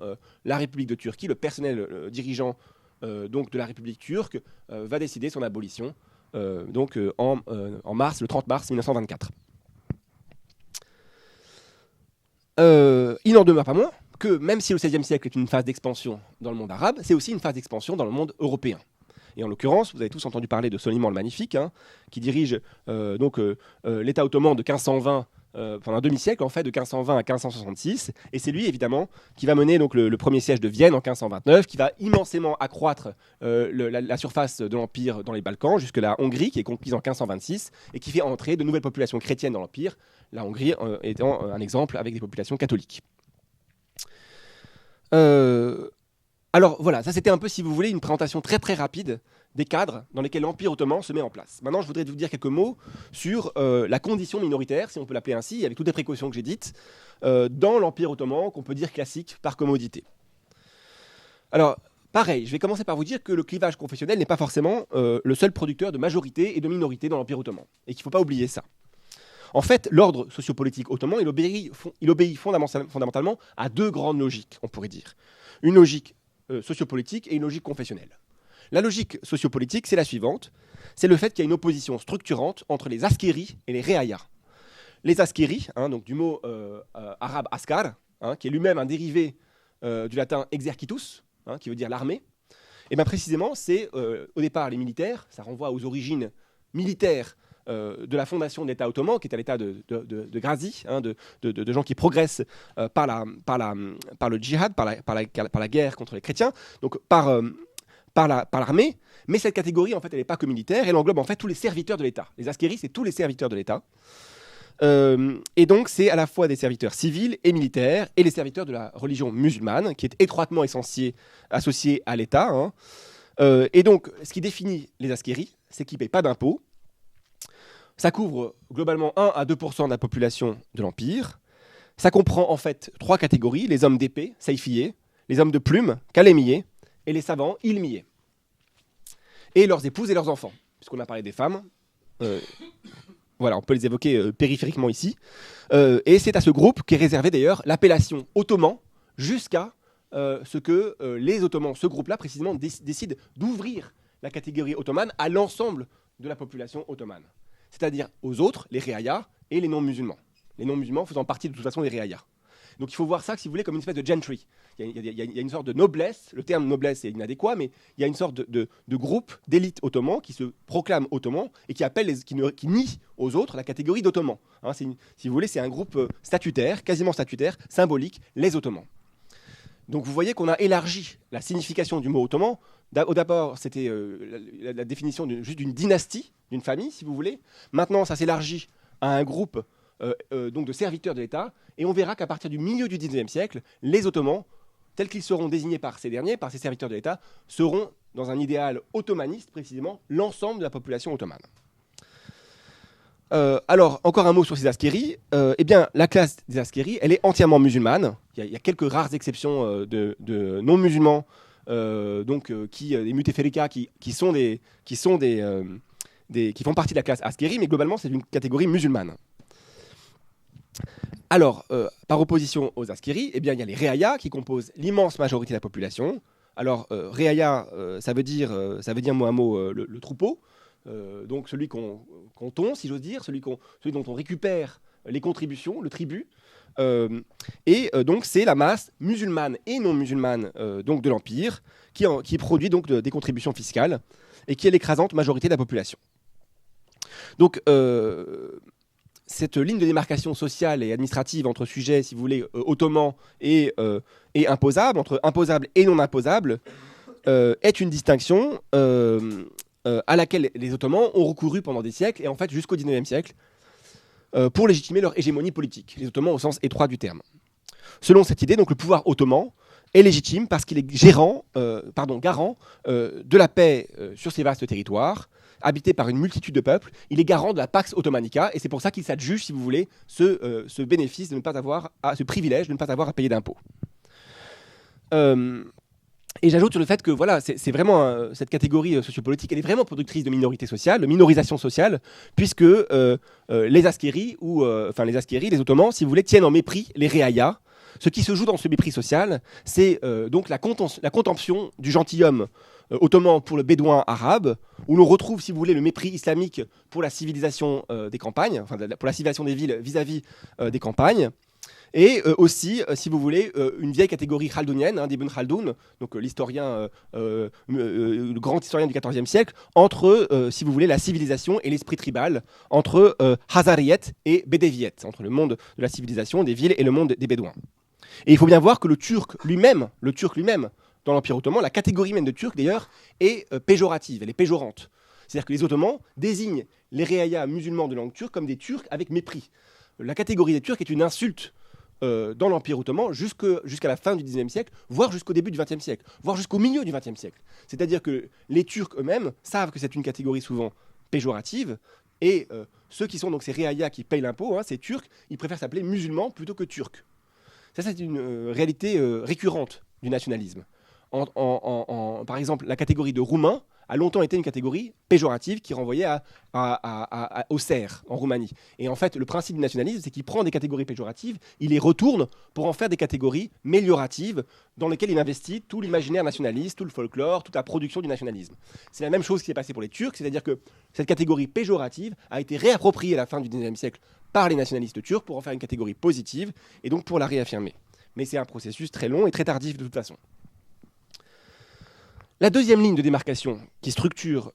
A: la République de Turquie, le personnel dirigeant donc de la République turque, va décider son abolition en mars, le 30 mars 1924. Il n'en demeure pas moins que, même si le XVIe siècle est une phase d'expansion dans le monde arabe, c'est aussi une phase d'expansion dans le monde européen. Et en l'occurrence, vous avez tous entendu parler de Soliman le Magnifique, qui dirige l'État ottoman de 1520 pendant un demi-siècle, en fait, de 1520 à 1566. Et c'est lui, évidemment, qui va mener donc, le premier siège de Vienne en 1529, qui va immensément accroître la surface de l'Empire dans les Balkans, jusque la Hongrie, qui est conquise en 1526, et qui fait entrer de nouvelles populations chrétiennes dans l'Empire, la Hongrie étant un exemple avec des populations catholiques. Alors voilà, ça c'était un peu, si vous voulez, une présentation très très rapide des cadres dans lesquels l'Empire ottoman se met en place. Maintenant, je voudrais vous dire quelques mots sur la condition minoritaire, si on peut l'appeler ainsi, avec toutes les précautions que j'ai dites, dans l'Empire ottoman, qu'on peut dire classique par commodité. Alors, pareil, je vais commencer par vous dire que le clivage confessionnel n'est pas forcément le seul producteur de majorité et de minorité dans l'Empire ottoman, et qu'il ne faut pas oublier ça. En fait, l'ordre sociopolitique ottoman, il obéit fondamentalement à deux grandes logiques, on pourrait dire. Une logique sociopolitique et une logique confessionnelle. La logique sociopolitique, c'est la suivante. C'est le fait qu'il y a une opposition structurante entre les askéris et les réayas. Les askéris, donc du mot arabe askar, qui est lui-même un dérivé du latin exercitus, qui veut dire l'armée, et bien précisément, c'est au départ les militaires, ça renvoie aux origines militaires de la fondation de l'État ottoman, qui est à l'état de Ghazi, de gens qui progressent par le djihad, par la guerre contre les chrétiens, donc par l'armée, mais cette catégorie, en fait, elle n'est pas que militaire, elle englobe en fait tous les serviteurs de l'État. Les askéris, c'est tous les serviteurs de l'État. Et donc, c'est à la fois des serviteurs civils et militaires, et les serviteurs de la religion musulmane, qui est étroitement associée à l'État. Et donc, ce qui définit les askéris, c'est qu'ils ne payent pas d'impôts. Ça couvre globalement 1 à 2% de la population de l'Empire. Ça comprend en fait 3 catégories, les hommes d'épée, saïfiyés, les hommes de plume, kalémiyés, et les savants, ilmiyés. Et leurs épouses et leurs enfants, puisqu'on a parlé des femmes. Voilà, on peut les évoquer périphériquement ici. Et c'est à ce groupe qu'est réservée d'ailleurs l'appellation ottoman, jusqu'à ce que les Ottomans, ce groupe-là précisément, décident d'ouvrir la catégorie ottomane à l'ensemble de la population ottomane. C'est-à-dire aux autres, les réayas et les non-musulmans. Les non-musulmans faisant partie de toute façon des réayas. Donc il faut voir ça, si vous voulez, comme une espèce de gentry. Il y a une sorte de noblesse, le terme noblesse est inadéquat, mais il y a une sorte de groupe d'élite ottoman qui se proclame ottoman et qui appelle qui nie aux autres la catégorie d'ottoman. Si vous voulez, c'est un groupe statutaire, quasiment statutaire, symbolique, les ottomans. Donc vous voyez qu'on a élargi la signification du mot ottoman. D'abord, c'était la définition juste d'une dynastie, d'une famille, si vous voulez. Maintenant, ça s'élargit à un groupe donc de serviteurs de l'État. Et on verra qu'à partir du milieu du XIXe siècle, les Ottomans, tels qu'ils seront désignés par ces derniers, par ces serviteurs de l'État, seront, dans un idéal ottomaniste précisément, l'ensemble de la population ottomane. Alors, encore un mot sur ces askéris. Eh bien, la classe des askéris, elle est entièrement musulmane. Il y a quelques rares exceptions de non-musulmans, des mutéferika, qui font partie de la classe askéri, mais globalement, c'est une catégorie musulmane. Alors, par opposition aux askéris, eh bien, il y a les réayas qui composent l'immense majorité de la population. Alors, réaya, ça veut dire mot à mot le troupeau, donc celui qu'on tond, si j'ose dire, celui dont on récupère les contributions, le tribut. Donc, c'est la masse musulmane et non musulmane donc de l'Empire qui produit donc des contributions fiscales et qui est l'écrasante majorité de la population. Donc, cette ligne de démarcation sociale et administrative entre sujets, si vous voulez, ottomans et imposables, entre imposables et non imposables, est une distinction à laquelle les Ottomans ont recouru pendant des siècles, et en fait jusqu'au XIXe siècle, pour légitimer leur hégémonie politique, les Ottomans au sens étroit du terme. Selon cette idée, donc, le pouvoir ottoman est légitime parce qu'il est garant de la paix sur ces vastes territoires, habité par une multitude de peuples. Il est garant de la Pax Ottomanica, et c'est pour ça qu'il s'adjuge, si vous voulez, ce bénéfice de ne pas avoir ce privilège de ne pas avoir à payer d'impôts. Et j'ajoute sur le fait que voilà, c'est vraiment cette catégorie sociopolitique, elle est vraiment productrice de minorité sociale, de minorisation sociale, puisque les askéris, les Ottomans, si vous voulez, tiennent en mépris les réayas. Ce qui se joue dans ce mépris social, c'est donc la contemption du gentilhomme ottoman pour le bédouin arabe, où l'on retrouve, si vous voulez, le mépris islamique pour la civilisation des campagnes, pour la civilisation des villes vis-à-vis des campagnes, et aussi, si vous voulez, une vieille catégorie khaldounienne, d'Ibn Khaldoun, donc l'historien, le grand historien du XIVe siècle, entre, si vous voulez, la civilisation et l'esprit tribal, entre Hazariyet et Bédéviet, entre le monde de la civilisation des villes et le monde des bédouins. Et il faut bien voir que le turc lui-même, dans l'Empire ottoman, la catégorie même de turc d'ailleurs, est péjorative, elle est péjorante. C'est-à-dire que les Ottomans désignent les réayas musulmans de langue turque comme des Turcs avec mépris. La catégorie des Turcs est une insulte dans l'Empire ottoman jusqu'à la fin du XIXe siècle, voire jusqu'au début du XXe siècle, voire jusqu'au milieu du XXe siècle. C'est-à-dire que les Turcs eux-mêmes savent que c'est une catégorie souvent péjorative, et ceux qui sont donc ces réaïas qui payent l'impôt, ces Turcs, ils préfèrent s'appeler musulmans plutôt que Turcs. Ça, c'est une réalité récurrente du nationalisme. Par exemple, la catégorie de Roumains a longtemps été une catégorie péjorative qui renvoyait aux Sères en Roumanie. Et en fait, le principe du nationalisme, c'est qu'il prend des catégories péjoratives, il les retourne pour en faire des catégories mélioratives dans lesquelles il investit tout l'imaginaire nationaliste, tout le folklore, toute la production du nationalisme. C'est la même chose qui s'est passée pour les Turcs, c'est-à-dire que cette catégorie péjorative a été réappropriée à la fin du XIXe siècle par les nationalistes turcs pour en faire une catégorie positive et donc pour la réaffirmer. Mais c'est un processus très long et très tardif de toute façon. La deuxième ligne de démarcation qui structure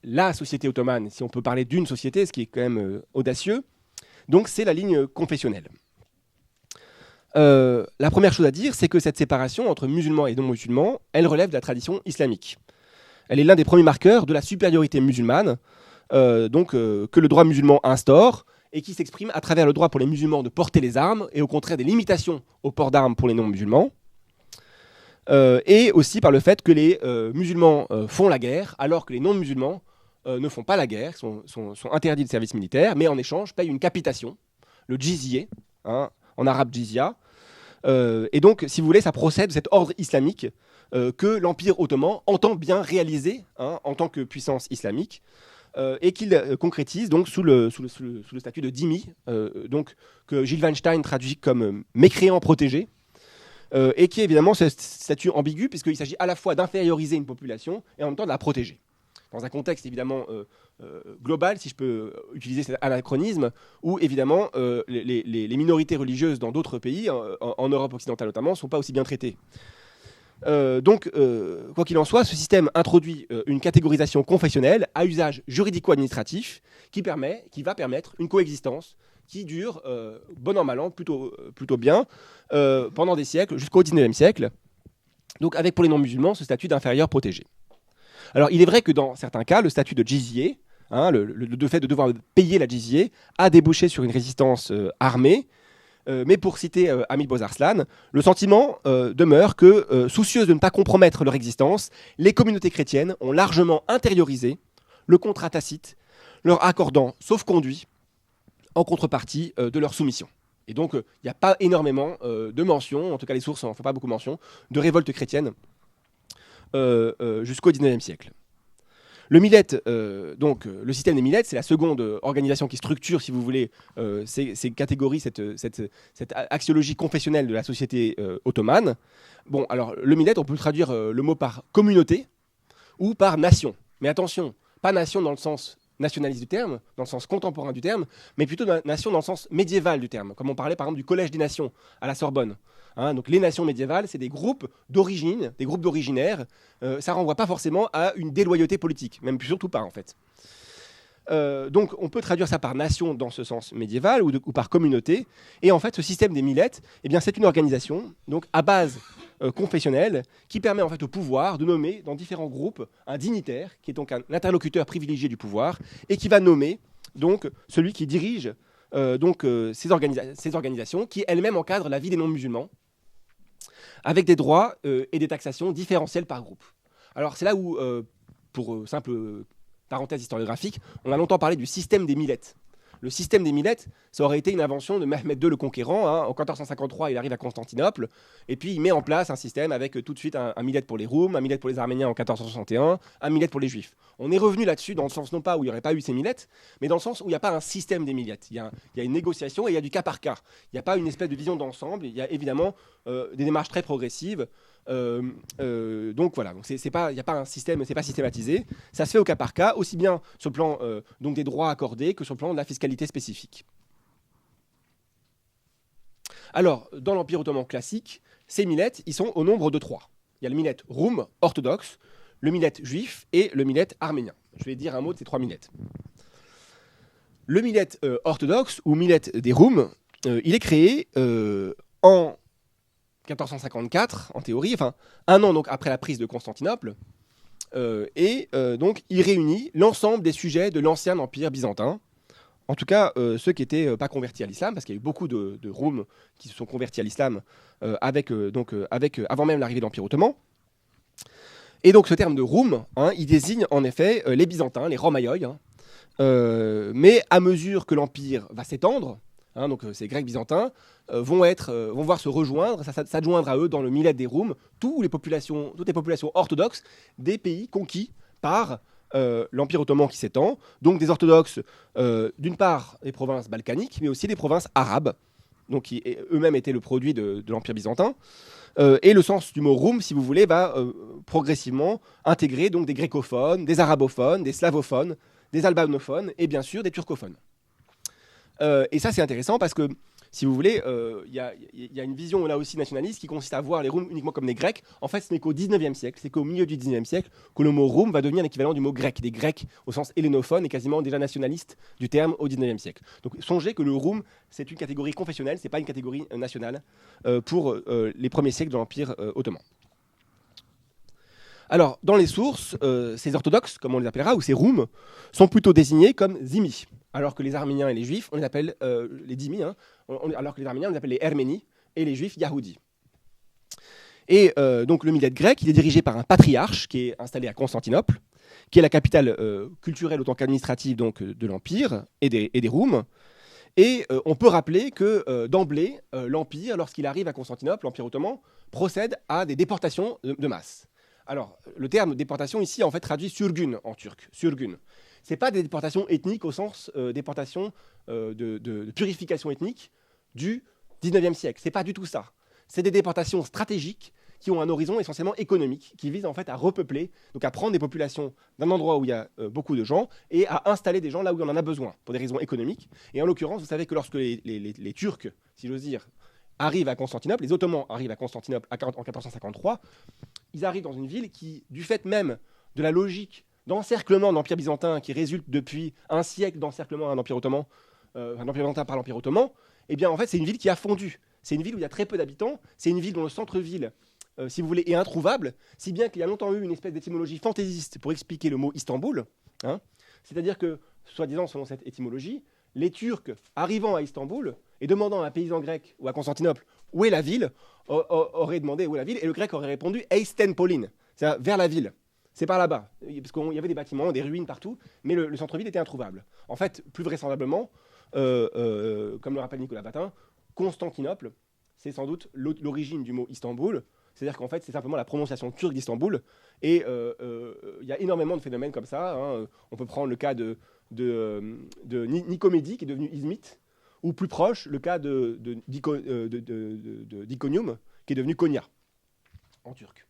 A: la société ottomane, si on peut parler d'une société, ce qui est quand même audacieux, donc c'est la ligne confessionnelle. La première chose à dire, c'est que cette séparation entre musulmans et non-musulmans, elle relève de la tradition islamique. Elle est l'un des premiers marqueurs de la supériorité musulmane que le droit musulman instaure et qui s'exprime à travers le droit pour les musulmans de porter les armes et au contraire des limitations au port d'armes pour les non-musulmans. Et aussi par le fait que les musulmans font la guerre, alors que les non-musulmans ne font pas la guerre, sont interdits de service militaire, mais en échange payent une capitation, le jizye, en arabe jizya. Et donc, si vous voulez, ça procède de cet ordre islamique que l'Empire ottoman entend bien réaliser en tant que puissance islamique, et qu'il concrétise donc sous le statut de dhimmi, donc que Gilles Weinstein traduit comme mécréant protégé. Et qui est évidemment ce statut ambigu, puisqu'il s'agit à la fois d'inférioriser une population et en même temps de la protéger. Dans un contexte évidemment global, si je peux utiliser cet anachronisme, où évidemment les minorités religieuses dans d'autres pays, en Europe occidentale notamment, ne sont pas aussi bien traitées. Donc, quoi qu'il en soit, ce système introduit une catégorisation confessionnelle à usage juridico-administratif qui va permettre une coexistence qui dure, bon an mal an, plutôt bien, pendant des siècles, jusqu'au XIXe siècle, donc avec pour les non-musulmans ce statut d'inférieur protégé. Alors il est vrai que dans certains cas, le statut de jizye, le fait de devoir payer la jizye, a débouché sur une résistance armée, mais pour citer Hamid Bozarslan, le sentiment demeure que, soucieuses de ne pas compromettre leur existence, les communautés chrétiennes ont largement intériorisé le contrat tacite, leur accordant sauf-conduit en contrepartie de leur soumission. Et donc, il n'y a pas énormément de mentions, en tout cas les sources n'en font pas beaucoup mention, de révolte chrétienne jusqu'au XIXe siècle. Le millet, le système des millets, c'est la seconde organisation qui structure, si vous voulez, ces catégories, cette axiologie confessionnelle de la société ottomane. Bon, alors, le millet, on peut traduire le mot par communauté ou par nation. Mais attention, pas nation dans le sens nationaliste du terme, dans le sens contemporain du terme, mais plutôt nation dans le sens médiéval du terme, comme on parlait par exemple du Collège des Nations à la Sorbonne. Donc les nations médiévales, c'est des groupes d'origine, des groupes d'originaires. Ça renvoie pas forcément à une déloyauté politique, même surtout pas en fait. Donc on peut traduire ça par nation dans ce sens médiéval ou par communauté. Et en fait, ce système des millettes, c'est une organisation donc à base confessionnelle qui permet en fait au pouvoir de nommer dans différents groupes un dignitaire qui est donc un interlocuteur privilégié du pouvoir et qui va nommer donc celui qui dirige ces organisations qui elles-mêmes encadrent la vie des non-musulmans avec des droits et des taxations différentielles par groupe. Alors c'est là où, pour simple parenthèse historiographique, on a longtemps parlé du système des millettes. Le système des millettes, ça aurait été une invention de Mehmed II le Conquérant. En 1453, il arrive à Constantinople, et puis il met en place un système avec tout de suite un millet pour les Roums, un millet pour les Arméniens en 1461, un millet pour les Juifs. On est revenu là-dessus dans le sens non pas où il n'y aurait pas eu ces millettes, mais dans le sens où il n'y a pas un système des millettes. Il y a une négociation et il y a du cas par cas. Il n'y a pas une espèce de vision d'ensemble, il y a évidemment des démarches très progressives. Donc voilà, il n'y a pas un système, c'est pas systématisé. Ça se fait au cas par cas, aussi bien sur le plan donc des droits accordés que sur le plan de la fiscalité spécifique. Alors, dans l'Empire ottoman classique, ces millets, ils sont au nombre de 3. Il y a le millet roum, orthodoxe, le millet juif et le millet arménien. Je vais dire un mot de ces 3 millets. Le millet orthodoxe ou millet des roums, il est créé en 1454, en théorie, un an donc après la prise de Constantinople, donc il réunit l'ensemble des sujets de l'ancien empire byzantin, En tout cas, ceux qui n'étaient pas convertis à l'islam, parce qu'il y a eu beaucoup de Roums qui se sont convertis à l'islam avant même l'arrivée de l'Empire ottoman. Et donc ce terme de Roum, il désigne en effet les Byzantins, les Romaïoi, mais à mesure que l'Empire va s'étendre, donc ces Grecs byzantins vont voir se rejoindre, s'adjoindre à eux dans le millet des Roums, toutes les populations orthodoxes des pays conquis par l'Empire ottoman qui s'étend, donc des orthodoxes d'une part des provinces balkaniques, mais aussi des provinces arabes, donc qui eux-mêmes étaient le produit de l'Empire byzantin. Et le sens du mot Roum, si vous voulez, va progressivement intégrer donc des grécophones, des arabophones, des slavophones, des albanophones et bien sûr des turcophones. Et ça, c'est intéressant parce que, si vous voulez, il y a une vision là aussi nationaliste qui consiste à voir les Roums uniquement comme des Grecs. En fait, ce n'est qu'au 19e siècle, c'est qu'au milieu du 19e siècle que le mot Roum va devenir l'équivalent du mot grec. Des Grecs au sens hellénophone et quasiment déjà nationaliste du terme au 19e siècle. Donc songez que le Roum, c'est une catégorie confessionnelle, c'est pas une catégorie nationale pour les premiers siècles de l'Empire ottoman. Alors, dans les sources, ces orthodoxes, comme on les appellera, ou ces Roums, sont plutôt désignés comme zimmi, alors que les Arméniens et les Juifs, on les appelle les dhimmi, alors que les Arméniens, on les appelle les Herménis, et les Juifs, Yahoudi. Et donc le millet grec, il est dirigé par un patriarche qui est installé à Constantinople, qui est la capitale culturelle autant qu'administrative donc, de l'Empire et des Roums. Et on peut rappeler que d'emblée, l'Empire, lorsqu'il arrive à Constantinople, l'Empire ottoman, procède à des déportations de masse. Alors, le terme déportation ici, en fait, traduit surgun en turc. Surgun. Ce n'est pas des déportations ethniques au sens déportation de purification ethnique du 19e siècle. Ce n'est pas du tout ça. C'est des déportations stratégiques qui ont un horizon essentiellement économique, qui visent en fait à repeupler, donc à prendre des populations d'un endroit où il y a beaucoup de gens et à installer des gens là où il y en a besoin, pour des raisons économiques. Et en l'occurrence, vous savez que lorsque les Turcs, si j'ose dire, arrivent à Constantinople, les Ottomans arrivent à Constantinople en 1453, ils arrivent dans une ville qui, du fait même de la logique d'encerclement de l'Empire byzantin qui résulte depuis un siècle d'encerclement d'un Empire ottoman, l'Empire byzantin par l'Empire ottoman, eh bien en fait c'est une ville qui a fondu. C'est une ville où il y a très peu d'habitants, c'est une ville dont le centre-ville, si vous voulez, est introuvable, si bien qu'il y a longtemps eu une espèce d'étymologie fantaisiste pour expliquer le mot Istanbul, c'est-à-dire que, soi-disant selon cette étymologie, les Turcs arrivant à Istanbul et demandant à un paysan grec ou à Constantinople où est la ville, auraient demandé où est la ville, et le grec aurait répondu Eistenpolin, c'est-à-dire vers la ville. C'est par là-bas, parce qu'il y avait des bâtiments, des ruines partout, mais le centre-ville était introuvable. En fait, plus vraisemblablement, comme le rappelle Nicolas Batin, Constantinople, c'est sans doute l'origine du mot Istanbul, c'est-à-dire qu'en fait, c'est simplement la prononciation turque d'Istanbul, et il y a énormément de phénomènes comme ça. On peut prendre le cas de Nicomédie, qui est devenu Izmit, ou plus proche, le cas d'Iconium, qui est devenu Konya, en turc.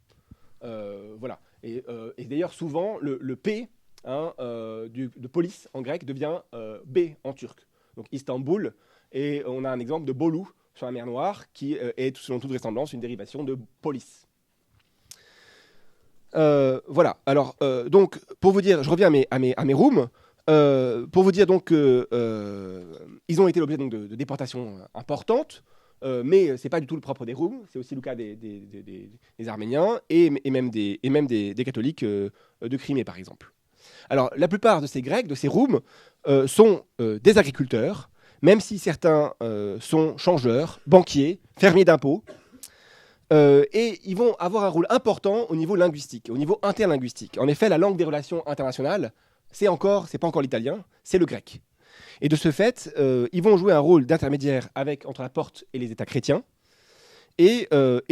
A: Voilà. Et d'ailleurs, souvent, le P de police en grec devient B en turc. Donc Istanbul, et on a un exemple de Bolu sur la mer Noire, qui est, selon toute vraisemblance, une dérivation de police. Voilà. Alors, donc, pour vous dire, je reviens à mes Roums. Pour vous dire donc qu'ils ont été l'objet donc, de déportations importantes, mais ce n'est pas du tout le propre des Roums, c'est aussi le cas des Arméniens et même des catholiques de Crimée, par exemple. Alors, la plupart de ces Grecs, de ces Roums, sont des agriculteurs, même si certains sont changeurs, banquiers, fermiers d'impôts, et ils vont avoir un rôle important au niveau linguistique, au niveau interlinguistique. En effet, la langue des relations internationales, c'est pas encore l'italien, c'est le grec. Et de ce fait, ils vont jouer un rôle d'intermédiaire entre la porte et les États chrétiens. Et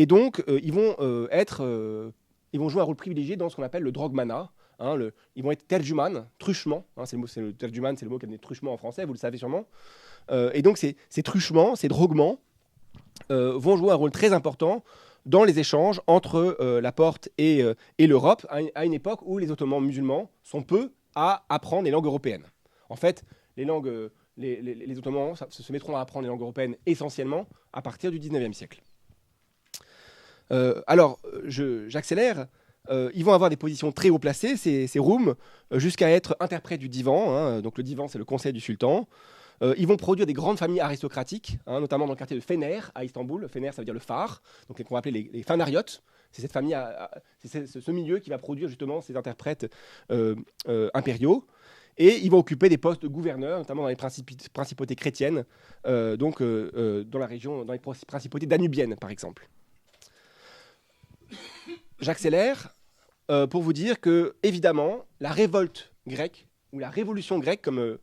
A: donc, ils vont jouer un rôle privilégié dans ce qu'on appelle le drogmana. Ils vont être terjuman, truchement. Le terjuman, c'est le mot qui a donné truchement en français, vous le savez sûrement. Et donc, ces truchements, ces droguements vont jouer un rôle très important dans les échanges entre la porte et l'Europe, à une époque où les Ottomans musulmans sont peu à apprendre les langues européennes. En fait, les Ottomans se mettront à apprendre les langues européennes essentiellement à partir du 19e siècle. Alors, j'accélère. Ils vont avoir des positions très haut placées, ces Roums, jusqu'à être interprètes du divan. Donc le divan, c'est le conseil du sultan. Ils vont produire des grandes familles aristocratiques, notamment dans le quartier de Fener à Istanbul. Fener, ça veut dire le phare, donc qu'on va appeler les Phanariotes. C'est cette famille, c'est ce milieu qui va produire justement ces interprètes impériaux. Et ils vont occuper des postes de gouverneurs, notamment dans les principautés chrétiennes, dans la région, dans les principautés danubiennes, par exemple. J'accélère pour vous dire que, évidemment, la révolte grecque, ou la révolution grecque, comme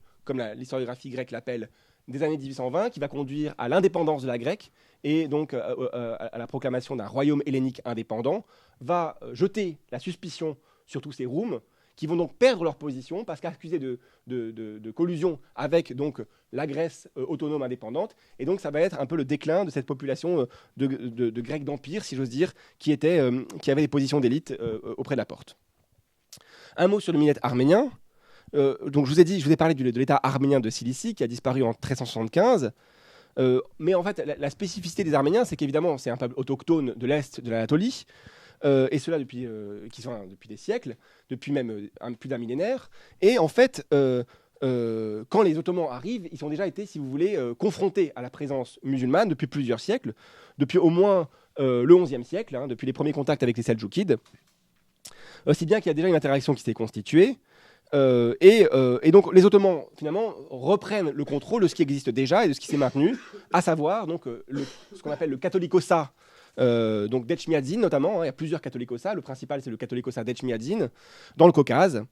A: l'historiographie grecque l'appelle, des années 1820, qui va conduire à l'indépendance de la Grèce et donc à la proclamation d'un royaume hellénique indépendant, va jeter la suspicion sur tous ces roums, qui vont donc perdre leur position parce qu'accusés de collusion avec donc la Grèce autonome indépendante. Et donc ça va être un peu le déclin de cette population de Grecs d'empire, si j'ose dire, qui avait des positions d'élite auprès de la porte. Un mot sur le millet arménien. Donc je vous ai parlé de l'État arménien de Cilicie qui a disparu en 1375. Mais en fait, la spécificité des Arméniens, c'est qu'évidemment, c'est un peuple autochtone de l'Est de l'Anatolie. Et cela depuis des siècles, depuis même plus d'un millénaire. Et en fait, quand les Ottomans arrivent, ils ont déjà été, si vous voulez, confrontés à la présence musulmane depuis plusieurs siècles, depuis au moins le XIe siècle, depuis les premiers contacts avec les Seldjoukides. Si bien qu'il y a déjà une interaction qui s'est constituée. Et donc les Ottomans, finalement, reprennent le contrôle de ce qui existe déjà et de ce qui s'est maintenu, à savoir donc, ce qu'on appelle le catholicosat, donc d'Etchmiadzin notamment, il y a plusieurs catholicosats, le principal c'est le catholicosat d'Etchmiadzin, dans le Caucase.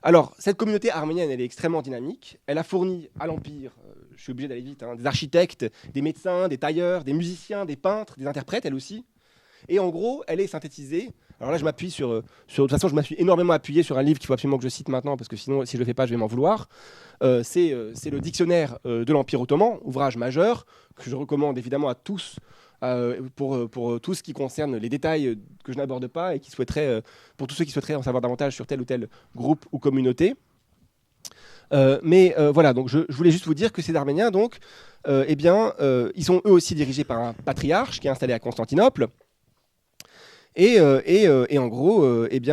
A: Alors, cette communauté arménienne, elle est extrêmement dynamique, elle a fourni à l'Empire, je suis obligé d'aller vite, des architectes, des médecins, des tailleurs, des musiciens, des peintres, des interprètes, elle aussi. Et en gros, elle est synthétisée. Alors là, je m'appuie de toute façon, je m'appuie énormément appuyé sur un livre qu'il faut absolument que je cite maintenant, parce que sinon, si je ne le fais pas, je vais m'en vouloir. C'est le Dictionnaire de l'Empire ottoman, ouvrage majeur, que je recommande évidemment à tous, pour tout ce qui concerne les détails que je n'aborde pas, et pour tous ceux qui souhaiteraient en savoir davantage sur tel ou tel groupe ou communauté. Voilà, donc je voulais juste vous dire que ces Arméniens, donc, ils sont eux aussi dirigés par un patriarche qui est installé à Constantinople. Et en gros, oui,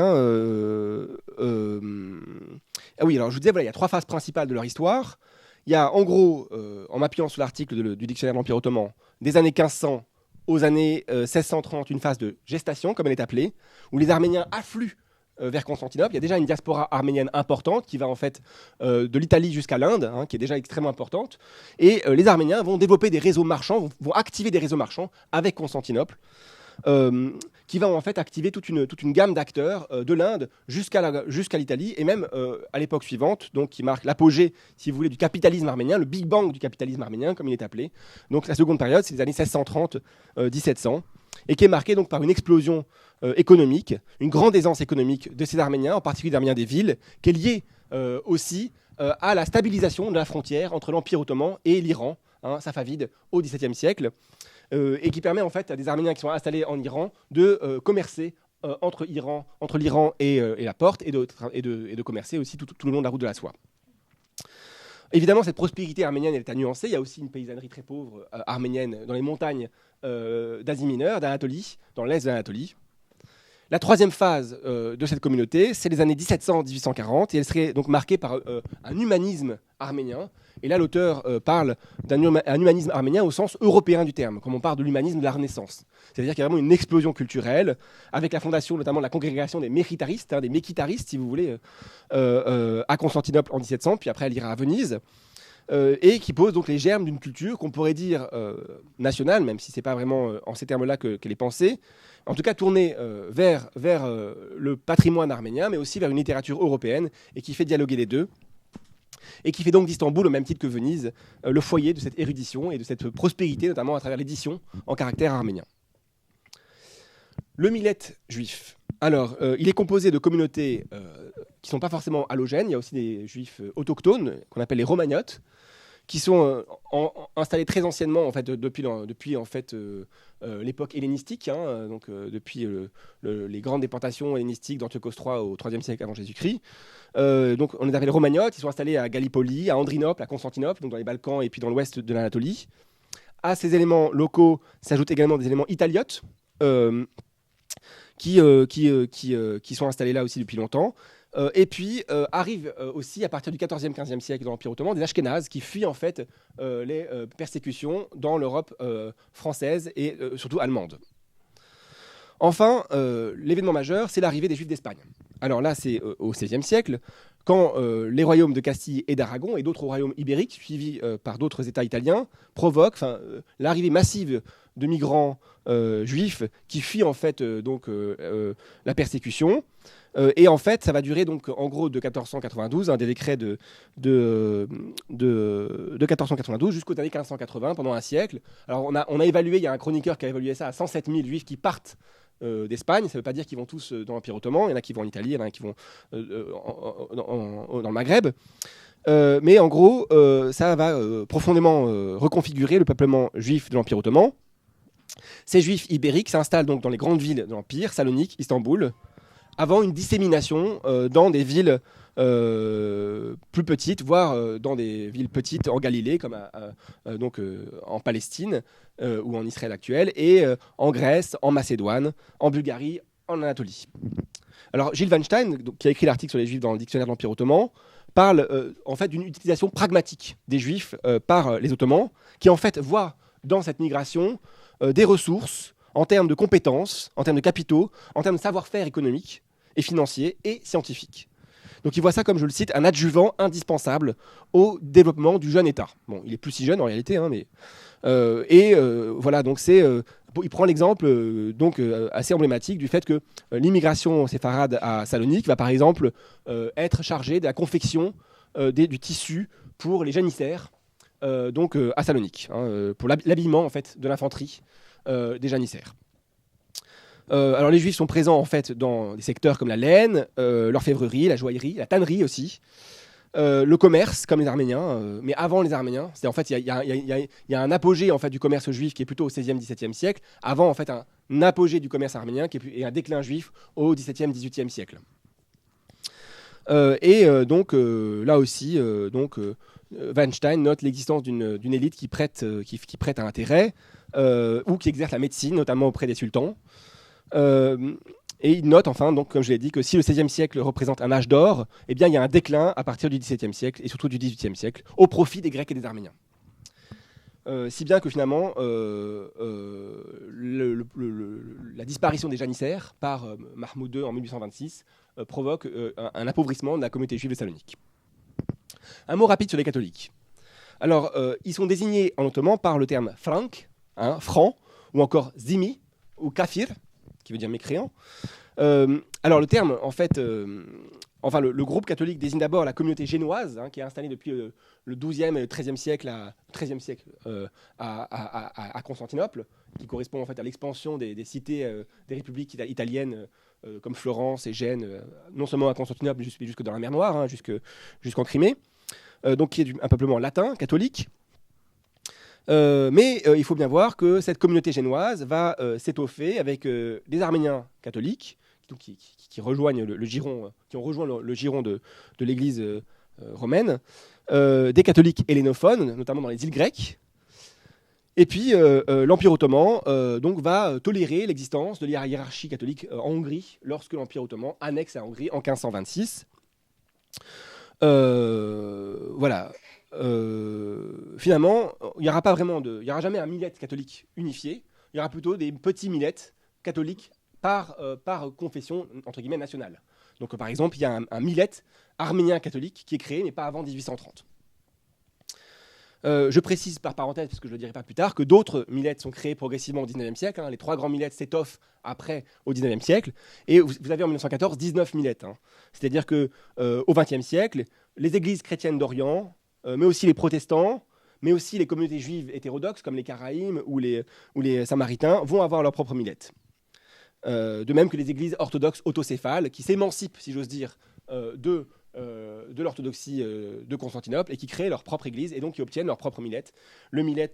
A: alors je vous disais, voilà, il y a trois phases principales de leur histoire. Il y a, en gros, en m'appuyant sur l'article du Dictionnaire de l'Empire ottoman, des années 1500 aux années 1630, une phase de gestation, comme elle est appelée, où les Arméniens affluent vers Constantinople. Il y a déjà une diaspora arménienne importante qui va en fait de l'Italie jusqu'à l'Inde, qui est déjà extrêmement importante. Et les Arméniens vont développer des réseaux marchands, vont activer des réseaux marchands avec Constantinople. Qui va en fait activer toute une gamme d'acteurs de l'Inde jusqu'à l'Italie et même à l'époque suivante, donc qui marque l'apogée, si vous voulez, du capitalisme arménien, le Big Bang du capitalisme arménien, comme il est appelé. Donc la seconde période, c'est les années 1630-1700, et qui est marquée donc par une explosion économique, une grande aisance économique de ces Arméniens, en particulier des Arméniens des villes, qui est liée aussi à la stabilisation de la frontière entre l'Empire ottoman et l'Iran, safavide, au XVIIe siècle. Et qui permet en fait à des Arméniens qui sont installés en Iran de commercer entre l'Iran et la porte et de commercer aussi tout le long de la route de la soie. Évidemment, cette prospérité arménienne elle est à nuancer. Il y a aussi une paysannerie très pauvre arménienne dans les montagnes d'Asie mineure, d'Anatolie, dans l'est de l'Anatolie. La troisième phase de cette communauté, c'est les années 1700-1840, et elle serait donc marquée par un humanisme arménien. Et là, l'auteur parle d'un humanisme arménien au sens européen du terme, comme on parle de l'humanisme de la Renaissance. C'est-à-dire qu'il y a vraiment une explosion culturelle, avec la fondation notamment de la congrégation des mékhitaristes, des mékhitaristes, si vous voulez, à Constantinople en 1700, puis après elle ira à Venise, et qui pose donc les germes d'une culture qu'on pourrait dire nationale, même si ce n'est pas vraiment en ces termes-là qu'elle est pensée, en tout cas tournée vers le patrimoine arménien, mais aussi vers une littérature européenne, et qui fait dialoguer les deux, et qui fait donc d'Istanbul, au même titre que Venise, le foyer de cette érudition et de cette prospérité, notamment à travers l'édition en caractère arménien. Le millet juif. Alors, il est composé de communautés qui ne sont pas forcément allogènes. Il y a aussi des juifs autochtones, qu'on appelle les romagnotes, qui sont installés très anciennement, en fait, depuis en fait, l'époque hellénistique, donc depuis les grandes déportations hellénistiques d'Antiochos III au IIIe siècle avant Jésus-Christ. Donc on les appelle les romagnotes. Ils sont installés à Gallipoli, à Andrinople, à Constantinople, donc dans les Balkans et puis dans l'ouest de l'Anatolie. À ces éléments locaux s'ajoutent également des éléments italiotes qui sont installés là aussi depuis longtemps. Et puis arrivent aussi à partir du XIVe, XVe siècle dans l'Empire ottoman des Ashkénazes qui fuient en fait les persécutions dans l'Europe française et surtout allemande. Enfin, l'événement majeur, c'est l'arrivée des Juifs d'Espagne. Alors là, c'est au XVIe siècle. quand les royaumes de Castille et d'Aragon et d'autres royaumes ibériques, suivis par d'autres États italiens, provoquent l'arrivée massive de migrants juifs qui fuient en fait la persécution. Et en fait, ça va durer donc en gros de 1492, des décrets de 1492 jusqu'aux années 1580, pendant un siècle. Alors on a évalué, il y a un chroniqueur qui a évalué ça à 107 000 juifs qui partent d'Espagne. Ça ne veut pas dire qu'ils vont tous dans l'Empire ottoman. Il y en a qui vont en Italie, il y en a qui vont dans le Maghreb. Mais en gros, ça va profondément reconfigurer le peuplement juif de l'Empire ottoman. Ces juifs ibériques s'installent donc dans les grandes villes de l'Empire, Salonique, Istanbul, avant une dissémination dans des villes plus petites, voire dans des villes petites en Galilée, comme en Palestine ou en Israël actuel, et en Grèce, en Macédoine, en Bulgarie, en Anatolie. Alors Gilles Weinstein, qui a écrit l'article sur les Juifs dans le dictionnaire de l'Empire ottoman, parle en fait d'une utilisation pragmatique des Juifs par les Ottomans, qui en fait voient dans cette migration des ressources en termes de compétences, en termes de capitaux, en termes de savoir-faire économique et financier et scientifique. Donc il voit ça comme, je le cite, un adjuvant indispensable au développement du jeune État. Bon, il est plus si jeune en réalité, mais voilà. Donc il prend l'exemple assez emblématique du fait que l'immigration séfarade à Salonique va par exemple être chargée de la confection du tissu pour les janissaires à Salonique, pour l'habillement en fait de l'infanterie des janissaires. Alors les Juifs sont présents en fait dans des secteurs comme la laine, l'orfèvrerie, la joaillerie, la tannerie aussi, le commerce comme les Arméniens, mais avant les Arméniens. C'est en fait il y a un apogée en fait du commerce juif qui est plutôt au XVIe, XVIIe siècle, avant en fait un apogée du commerce arménien et un déclin juif au XVIIe, XVIIIe siècle. Là aussi, Weinstein note l'existence d'une élite qui prête un intérêt ou qui exerce la médecine, notamment auprès des sultans. Et il note enfin, donc, comme je l'ai dit, que si le XVIe siècle représente un âge d'or, eh bien, il y a un déclin à partir du XVIIe siècle et surtout du XVIIIe siècle, au profit des Grecs et des Arméniens. Si bien que finalement, la disparition des janissaires par Mahmoud II en 1826 provoque un appauvrissement de la communauté juive de Salonique. Un mot rapide sur les catholiques. Alors, ils sont désignés en ottoman par le terme franc, franc, ou encore zimi, ou kafir, qui veut dire mécréant. Alors le terme, en fait, le groupe catholique désigne d'abord la communauté génoise, qui est installée depuis le XIIe et le XIIIe siècle à Constantinople, qui correspond en fait à l'expansion des cités des républiques italiennes comme Florence et Gênes, non seulement à Constantinople, mais jusque dans la mer Noire, jusqu'en Crimée, donc qui est un peuplement latin, catholique. Mais il faut bien voir que cette communauté génoise va s'étoffer avec des Arméniens catholiques qui rejoignent le giron, qui ont rejoint le giron de l'Église romaine, des catholiques hellénophones, notamment dans les îles grecques. Et puis l'Empire ottoman va tolérer l'existence de la hiérarchie catholique en Hongrie lorsque l'Empire ottoman annexe la Hongrie en 1526. Voilà. Finalement, il n'y aura jamais un millet catholique unifié. Il y aura plutôt des petits millets catholiques par confession entre guillemets nationale. Donc, par exemple, il y a un millet arménien catholique qui est créé, mais pas avant 1830. Je précise par parenthèse, parce que je ne le dirai pas plus tard, que d'autres millets sont créés progressivement au XIXe siècle. Les trois grands millets s'étoffent après au XIXe siècle. Et vous avez en 1914 19 millets. C'est-à-dire qu'au XXe siècle, les églises chrétiennes d'Orient, mais aussi les protestants, mais aussi les communautés juives hétérodoxes comme les Karaïm ou les Samaritains vont avoir leur propre millet. De même que les églises orthodoxes autocéphales qui s'émancipent, si j'ose dire, de l'orthodoxie de Constantinople et qui créent leur propre église et donc qui obtiennent leur propre millet, le millet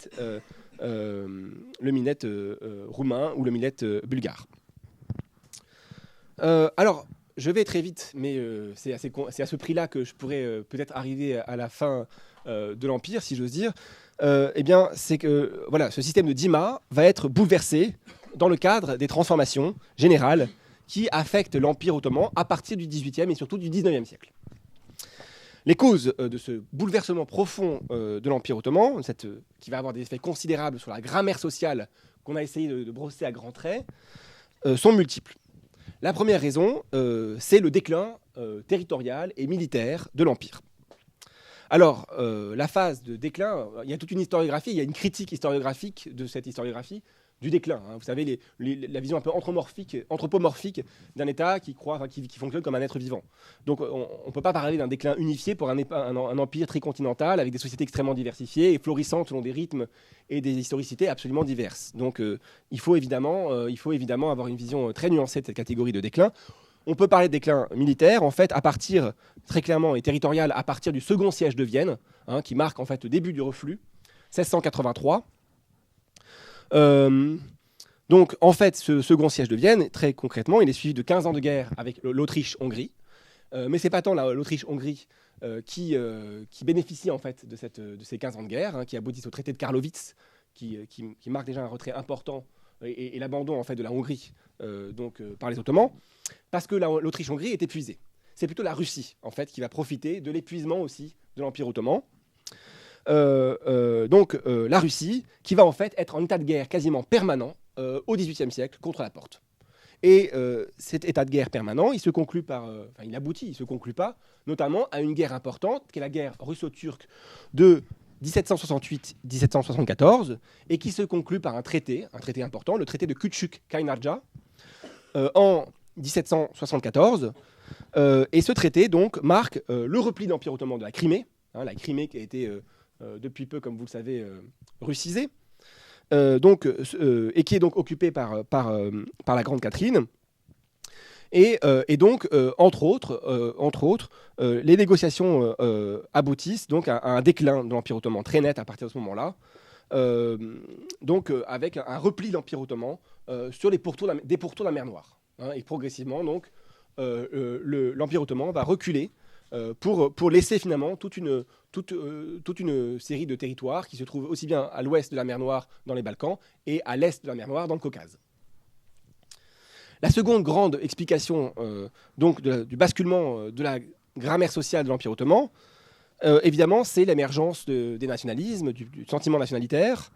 A: roumain ou le millet bulgare. Alors, je vais très vite, mais c'est à ce prix-là que je pourrais peut-être arriver à la fin de l'Empire, si j'ose dire. C'est que ce système de Dima va être bouleversé dans le cadre des transformations générales qui affectent l'Empire ottoman à partir du XVIIIe et surtout du XIXe siècle. Les causes de ce bouleversement profond de l'Empire ottoman, qui va avoir des effets considérables sur la grammaire sociale qu'on a essayé de brosser à grands traits, sont multiples. La première raison, c'est le déclin territorial et militaire de l'Empire. Alors, la phase de déclin, il y a toute une historiographie, il y a une critique historiographique de cette historiographie du déclin. Vous savez, la vision un peu anthropomorphique d'un État qui fonctionne comme un être vivant. Donc, on ne peut pas parler d'un déclin unifié pour un empire tricontinental avec des sociétés extrêmement diversifiées et florissantes selon des rythmes et des historicités absolument diverses. Donc, il faut évidemment avoir une vision très nuancée de cette catégorie de déclin. On peut parler de déclin militaire, en fait, à partir, très clairement, et territorial, à partir du second siège de Vienne, qui marque en fait le début du reflux, 1683. Donc, en fait, ce second siège de Vienne, très concrètement, il est suivi de 15 ans de guerre avec l'Autriche-Hongrie. Mais c'est pas tant l'Autriche-Hongrie qui bénéficie en fait de ces 15 ans de guerre, qui aboutissent au traité de Karlowitz, qui marque déjà un retrait important et l'abandon en fait de la Hongrie par les Ottomans, parce que l'Autriche-Hongrie est épuisée. C'est plutôt la Russie en fait qui va profiter de l'épuisement aussi de l'Empire ottoman. La Russie qui va en fait être en état de guerre quasiment permanent au XVIIIe siècle contre la Porte. Et cet état de guerre permanent, il se conclut il aboutit, il se conclut pas, notamment à une guerre importante, qui est la guerre russo-turque de 1768-1774, et qui se conclut par un traité important, le traité de Küçük-Kaynarca, en 1774. Et ce traité, donc, marque le repli de l'Empire ottoman de la Crimée, la Crimée qui a été, depuis peu, comme vous le savez, russisée, et qui est donc occupée par la Grande Catherine. Et donc, entre autres, les négociations aboutissent donc à un déclin de l'Empire ottoman très net à partir de ce moment-là, avec un repli de l'Empire ottoman sur des pourtours de la mer Noire. Et progressivement, donc, l'Empire ottoman va reculer pour laisser finalement toute une série de territoires qui se trouvent aussi bien à l'ouest de la mer Noire dans les Balkans et à l'est de la mer Noire dans le Caucase. La seconde grande explication du basculement de la grammaire sociale de l'Empire ottoman, évidemment, c'est l'émergence des nationalismes, du sentiment nationalitaire,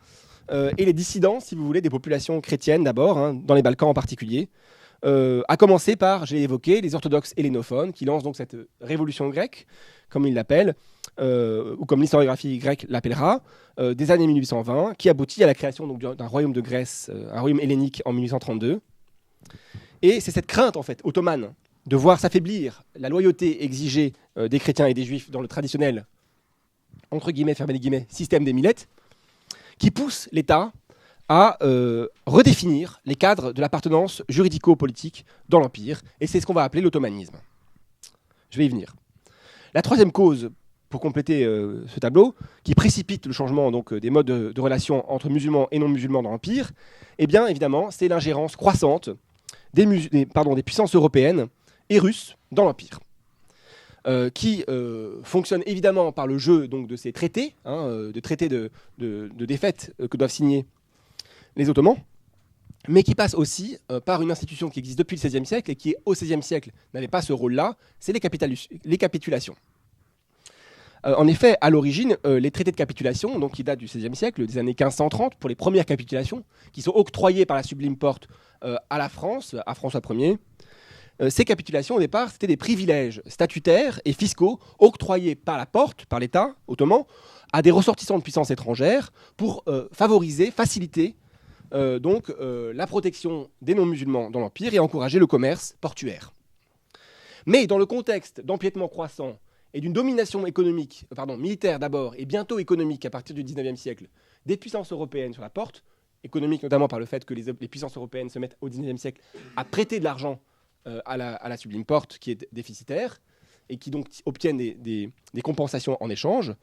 A: et les dissidences, si vous voulez, des populations chrétiennes d'abord, dans les Balkans en particulier, à commencer par, j'ai évoqué, les orthodoxes hellénophones qui lancent donc cette révolution grecque, comme ils l'appellent, ou comme l'historiographie grecque l'appellera, des années 1820, qui aboutit à la création donc, d'un royaume de Grèce, un royaume hellénique en 1832. Et c'est cette crainte en fait ottomane de voir s'affaiblir la loyauté exigée des chrétiens et des juifs dans le traditionnel, entre guillemets, fermez les guillemets, système des Milettes, qui pousse l'État à redéfinir les cadres de l'appartenance juridico-politique dans l'Empire. Et c'est ce qu'on va appeler l'ottomanisme. Je vais y venir. La troisième cause, pour compléter ce tableau, qui précipite le changement donc, des modes de relation entre musulmans et non-musulmans dans l'Empire, eh bien, évidemment, c'est l'ingérence croissante des puissances européennes et russes dans l'Empire, qui fonctionnent évidemment par le jeu donc, de ces traités, de traités de défaite que doivent signer les Ottomans, mais qui passent aussi par une institution qui existe depuis le XVIe siècle et qui, au XVIe siècle, n'avait pas ce rôle-là, c'est les capitulations. En effet, à l'origine, les traités de capitulation, donc, qui datent du XVIe siècle, des années 1530, pour les premières capitulations, qui sont octroyées par la Sublime Porte à la France, à François Ier, ces capitulations, au départ, c'était des privilèges statutaires et fiscaux octroyés par la Porte, par l'État ottoman, à des ressortissants de puissances étrangères pour faciliter la protection des non-musulmans dans l'Empire et encourager le commerce portuaire. Mais dans le contexte d'empiètement croissant et d'une domination militaire d'abord, et bientôt économique à partir du XIXe siècle, des puissances européennes sur la Porte, économique notamment par le fait que les puissances européennes se mettent au XIXe siècle à prêter de l'argent à la Sublime Porte, qui est déficitaire, et qui donc obtiennent des compensations en échange,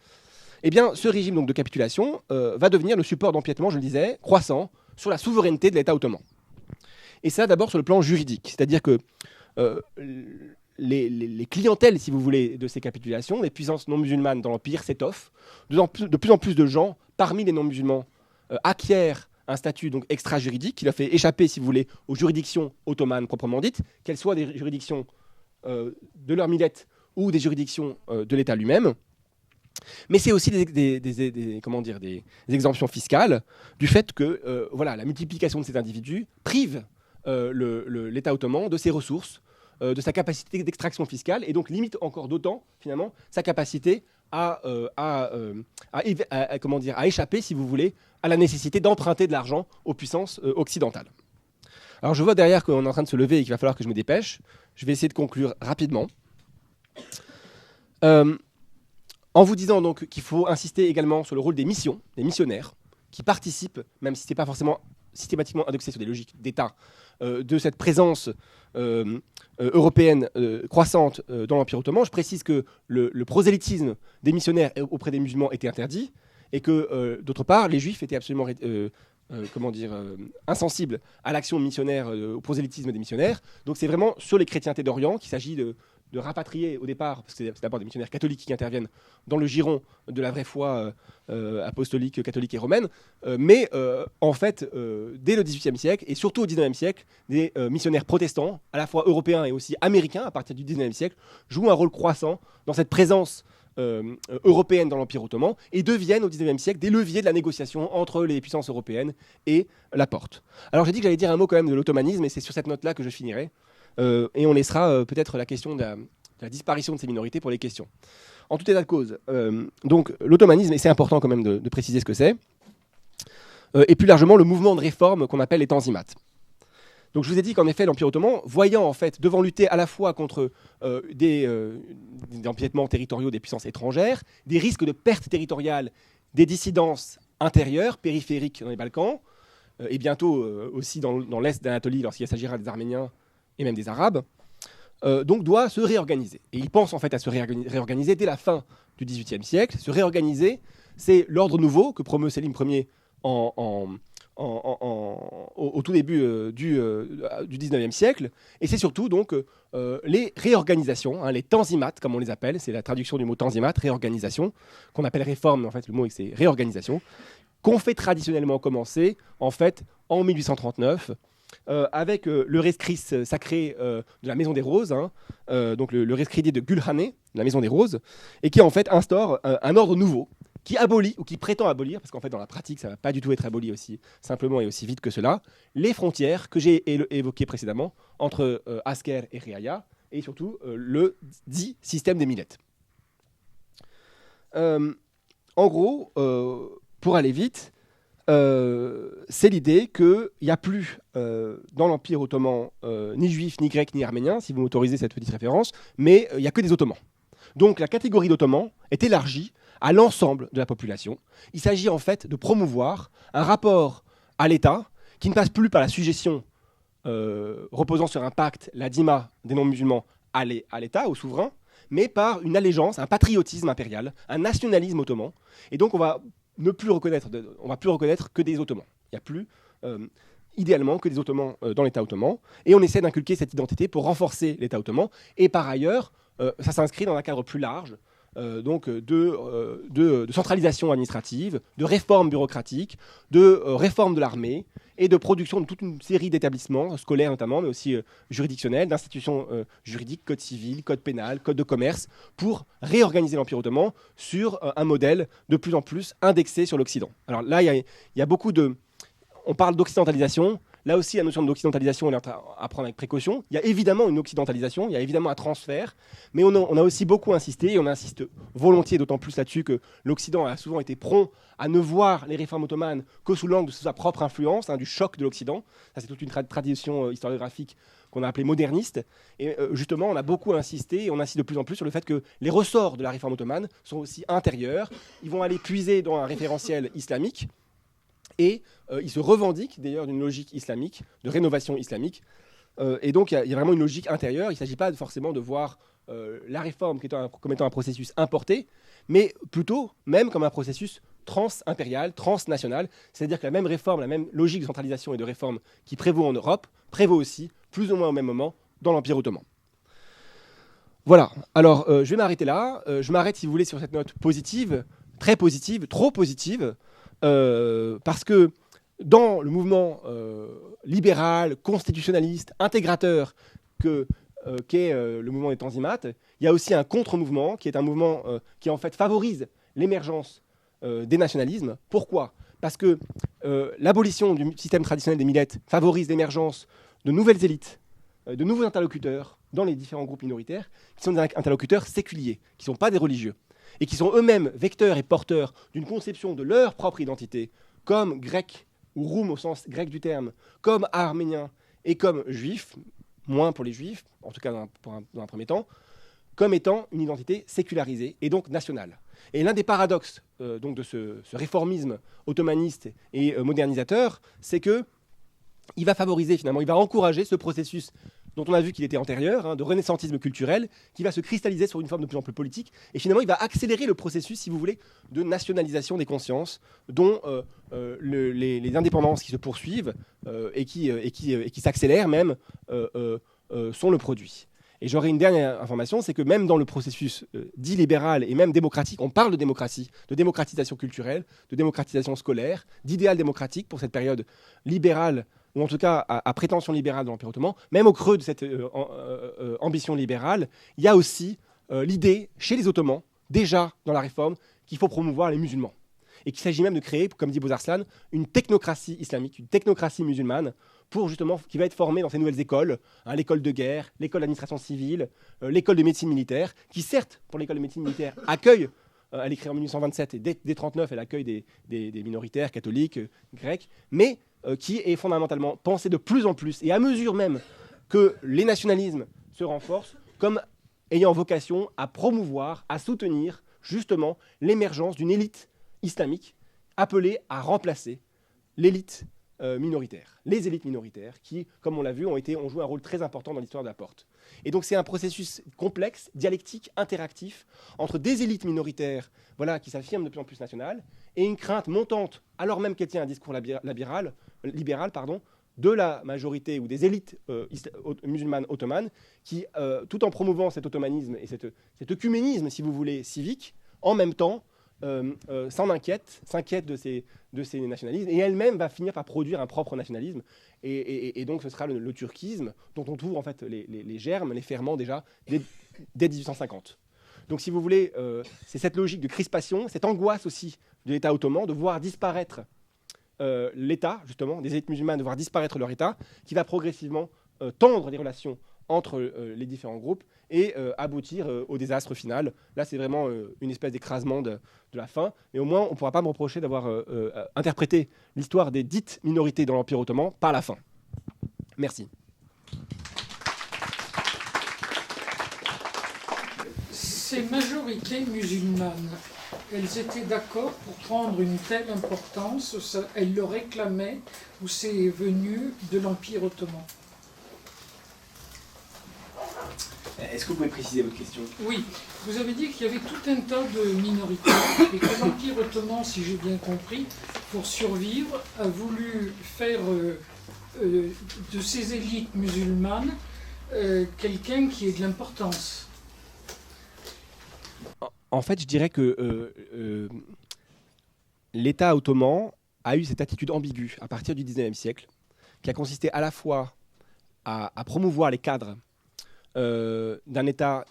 A: eh bien, ce régime donc, de capitulation va devenir le support d'empiètement, je le disais, croissant sur la souveraineté de l'État ottoman. Et ça d'abord sur le plan juridique, c'est-à-dire que les clientèles, si vous voulez, de ces capitulations, les puissances non musulmanes dans l'Empire s'étoffent. De plus en plus de gens, parmi les non-musulmans, acquièrent un statut donc extra-juridique qui leur fait échapper, si vous voulez, aux juridictions ottomanes proprement dites, qu'elles soient des juridictions de leur millette ou des juridictions de l'État lui-même. Mais c'est aussi des exemptions fiscales du fait que la multiplication de ces individus prive l'État ottoman de ses ressources, de sa capacité d'extraction fiscale, et donc limite encore d'autant, finalement, sa capacité à échapper, si vous voulez, à la nécessité d'emprunter de l'argent aux puissances occidentales. Alors je vois derrière qu'on est en train de se lever et qu'il va falloir que je me dépêche. Je vais essayer de conclure rapidement. En vous disant donc qu'il faut insister également sur le rôle des missions, des missionnaires, qui participent, même si ce n'est pas forcément systématiquement indexé sur des logiques d'État, de cette présence européenne croissante dans l'Empire ottoman. Je précise que le prosélytisme des missionnaires auprès des musulmans était interdit, et que, d'autre part, les juifs étaient absolument insensibles à l'action missionnaire, au prosélytisme des missionnaires. Donc c'est vraiment sur les chrétientés d'Orient qu'il s'agit de rapatrier au départ, parce que c'est d'abord des missionnaires catholiques qui interviennent dans le giron de la vraie foi apostolique, catholique et romaine, mais en fait, dès le XVIIIe siècle, et surtout au XIXe siècle, des missionnaires protestants, à la fois européens et aussi américains, à partir du XIXe siècle, jouent un rôle croissant dans cette présence européenne dans l'Empire ottoman, et deviennent au XIXe siècle des leviers de la négociation entre les puissances européennes et la Porte. Alors j'ai dit que j'allais dire un mot quand même de l'ottomanisme, et c'est sur cette note-là que je finirai. Et on laissera peut-être la question de la disparition de ces minorités pour les questions. En tout état de cause, donc l'ottomanisme, et c'est important quand même de préciser ce que c'est, et plus largement le mouvement de réforme qu'on appelle les Tanzimat. Donc je vous ai dit qu'en effet l'Empire ottoman, voyant en fait devant lutter à la fois contre des empiétements territoriaux des puissances étrangères, des risques de perte territoriale, des dissidences intérieures, périphériques dans les Balkans, et bientôt aussi dans l'est d'Anatolie lorsqu'il s'agira des Arméniens et même des Arabes, donc doit se réorganiser. Et il pense en fait à se réorganiser dès la fin du XVIIIe siècle. Se réorganiser, c'est l'ordre nouveau que promeut Sélim Ier au tout début du XIXe siècle. Et c'est surtout donc les réorganisations, les tanzimat comme on les appelle, c'est la traduction du mot tanzimat, réorganisation, qu'on appelle réforme, mais en fait le mot c'est réorganisation, qu'on fait traditionnellement commencer en fait en 1839, avec le rescrit sacré de la Maison des Roses, donc le rescrit de Gülhane, la Maison des Roses, et qui en fait instaure un ordre nouveau, qui abolit, ou qui prétend abolir, parce qu'en fait dans la pratique ça ne va pas du tout être aboli aussi simplement et aussi vite que cela, les frontières que j'ai évoquées précédemment entre Asker et Riaya, et surtout le dit système des millettes. En gros, pour aller vite, c'est l'idée qu'il n'y a plus dans l'Empire ottoman ni juifs, ni grecs, ni arméniens, si vous m'autorisez cette petite référence, mais il n'y a que des ottomans. Donc la catégorie d'ottomans est élargie à l'ensemble de la population. Il s'agit en fait de promouvoir un rapport à l'État qui ne passe plus par la suggestion reposant sur un pacte, la dîma des non-musulmans à l'État, au souverain, mais par une allégeance, un patriotisme impérial, un nationalisme ottoman. Et donc on va plus reconnaître que des Ottomans. Il n'y a plus, idéalement, que des Ottomans dans l'État ottoman. Et on essaie d'inculquer cette identité pour renforcer l'État ottoman. Et par ailleurs, ça s'inscrit dans un cadre plus large, donc de centralisation administrative, de réforme bureaucratique, de réforme de l'armée et de production de toute une série d'établissements, scolaires notamment, mais aussi juridictionnels, d'institutions juridiques, code civil, code pénal, code de commerce, pour réorganiser l'Empire ottoman sur un modèle de plus en plus indexé sur l'Occident. Alors là, il y a beaucoup de... On parle d'occidentalisation. Là aussi, la notion d'occidentalisation, on est à prendre avec précaution. Il y a évidemment une occidentalisation, il y a évidemment un transfert, mais on a aussi beaucoup insisté, et on insiste volontiers, d'autant plus là-dessus que l'Occident a souvent été prompt à ne voir les réformes ottomanes que sous l'angle de sa propre influence, du choc de l'Occident. Ça, c'est toute une tradition historiographique qu'on a appelée moderniste. Et justement, on a beaucoup insisté, et on insiste de plus en plus sur le fait que les ressorts de la réforme ottomane sont aussi intérieurs. Ils vont aller puiser dans un référentiel islamique, et il se revendique d'ailleurs d'une logique islamique, de rénovation islamique. Et donc il y a vraiment une logique intérieure. Il ne s'agit pas forcément de voir la réforme comme étant un processus importé, mais plutôt même comme un processus trans-impérial, transnational. C'est-à-dire que la même réforme, la même logique de centralisation et de réforme qui prévaut en Europe, prévaut aussi, plus ou moins au même moment, dans l'Empire ottoman. Voilà, alors je vais m'arrêter là. Je m'arrête, si vous voulez, sur cette note positive, très positive, trop positive, parce que dans le mouvement libéral, constitutionnaliste, intégrateur qu'est le mouvement des Tanzimat, il y a aussi un contre-mouvement qui est un mouvement qui en fait favorise l'émergence des nationalismes. Pourquoi ? Parce que l'abolition du système traditionnel des millettes favorise l'émergence de nouvelles élites, de nouveaux interlocuteurs dans les différents groupes minoritaires, qui sont des interlocuteurs séculiers, qui ne sont pas des religieux, et qui sont eux-mêmes vecteurs et porteurs d'une conception de leur propre identité, comme grecs, ou roum au sens grec du terme, comme arméniens et comme juifs, moins pour les juifs, en tout cas dans un premier temps, comme étant une identité sécularisée et donc nationale. Et l'un des paradoxes donc de ce réformisme ottomaniste et modernisateur, c'est que il va favoriser finalement, il va encourager ce processus dont on a vu qu'il était antérieur, de renaissantisme culturel, qui va se cristalliser sur une forme de plus en plus politique. Et finalement, il va accélérer le processus, si vous voulez, de nationalisation des consciences, dont les indépendances qui se poursuivent et qui s'accélèrent même sont le produit. Et j'aurais une dernière information, c'est que même dans le processus dit libéral et même démocratique, on parle de démocratie, de démocratisation culturelle, de démocratisation scolaire, d'idéal démocratique pour cette période libérale, ou en tout cas à prétention libérale de l'Empire ottoman. Même au creux de cette ambition libérale, il y a aussi l'idée chez les Ottomans, déjà dans la réforme, qu'il faut promouvoir les musulmans. Et qu'il s'agit même de créer, comme dit Bozarslan, une technocratie islamique, une technocratie musulmane, pour justement, qui va être formée dans ces nouvelles écoles, l'école de guerre, l'école d'administration civile, l'école de médecine militaire, qui certes, pour l'école de médecine militaire, accueille, elle est créée en 1827, et dès 1939, elle accueille des minoritaires catholiques, grecs, mais qui est fondamentalement pensée de plus en plus, et à mesure même que les nationalismes se renforcent, comme ayant vocation à promouvoir, à soutenir justement l'émergence d'une élite islamique appelée à remplacer l'élite minoritaire. Les élites minoritaires qui, comme on l'a vu, ont joué un rôle très important dans l'histoire de la Porte. Et donc c'est un processus complexe, dialectique, interactif, entre des élites minoritaires qui s'affirment de plus en plus nationales, et une crainte montante, alors même qu'elle tient un discours libéral, de la majorité ou des élites musulmanes ottomanes, qui, tout en promouvant cet ottomanisme et cet œcuménisme, si vous voulez, civique, en même temps, s'inquiète de ces nationalismes, et elle-même va finir par produire un propre nationalisme, et donc ce sera le turquisme, dont on trouve en fait les germes, les ferments déjà, dès 1850. Donc si vous voulez, c'est cette logique de crispation, cette angoisse aussi de l'État ottoman, de voir disparaître l'État, justement, des élites musulmanes, de voir disparaître leur État, qui va progressivement tendre les relations entre les différents groupes et aboutir au désastre final. Là, c'est vraiment une espèce d'écrasement de la fin, mais au moins, on ne pourra pas me reprocher d'avoir interprété l'histoire des dites minorités dans l'Empire ottoman par la fin. Merci.
B: Ces majorités musulmanes, elles étaient d'accord pour prendre une telle importance, elles le réclamaient, ou c'est venu de l'Empire ottoman?
A: Est-ce que vous pouvez préciser votre question?
B: Oui, vous avez dit qu'il y avait tout un tas de minorités et que l'Empire ottoman, si j'ai bien compris, pour survivre, a voulu faire de ces élites musulmanes quelqu'un qui ait de l'importance.
A: En fait, je dirais que l'État ottoman a eu cette attitude ambiguë à partir du XIXe siècle, qui a consisté à la fois à promouvoir les cadres d'un État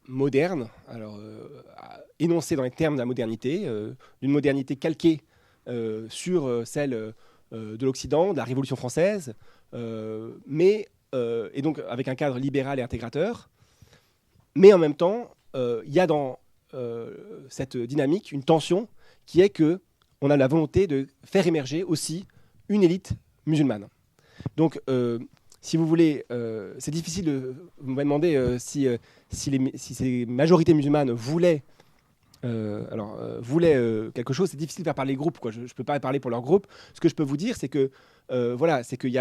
A: moderne, alors énoncé dans les termes de la modernité, d'une modernité calquée sur celle de l'Occident, de la Révolution française, et donc avec un cadre libéral et intégrateur. Mais en même temps, il y a dans cette dynamique une tension qui est qu'on a la volonté de faire émerger aussi une élite musulmane. Donc, si vous voulez, c'est difficile de... Vous m'avez demandé si ces majorités musulmanes voulaient quelque chose. C'est difficile de faire parler les groupes, quoi. Je ne peux pas parler pour leur groupe. Ce que je peux vous dire, c'est que c'est qu'il y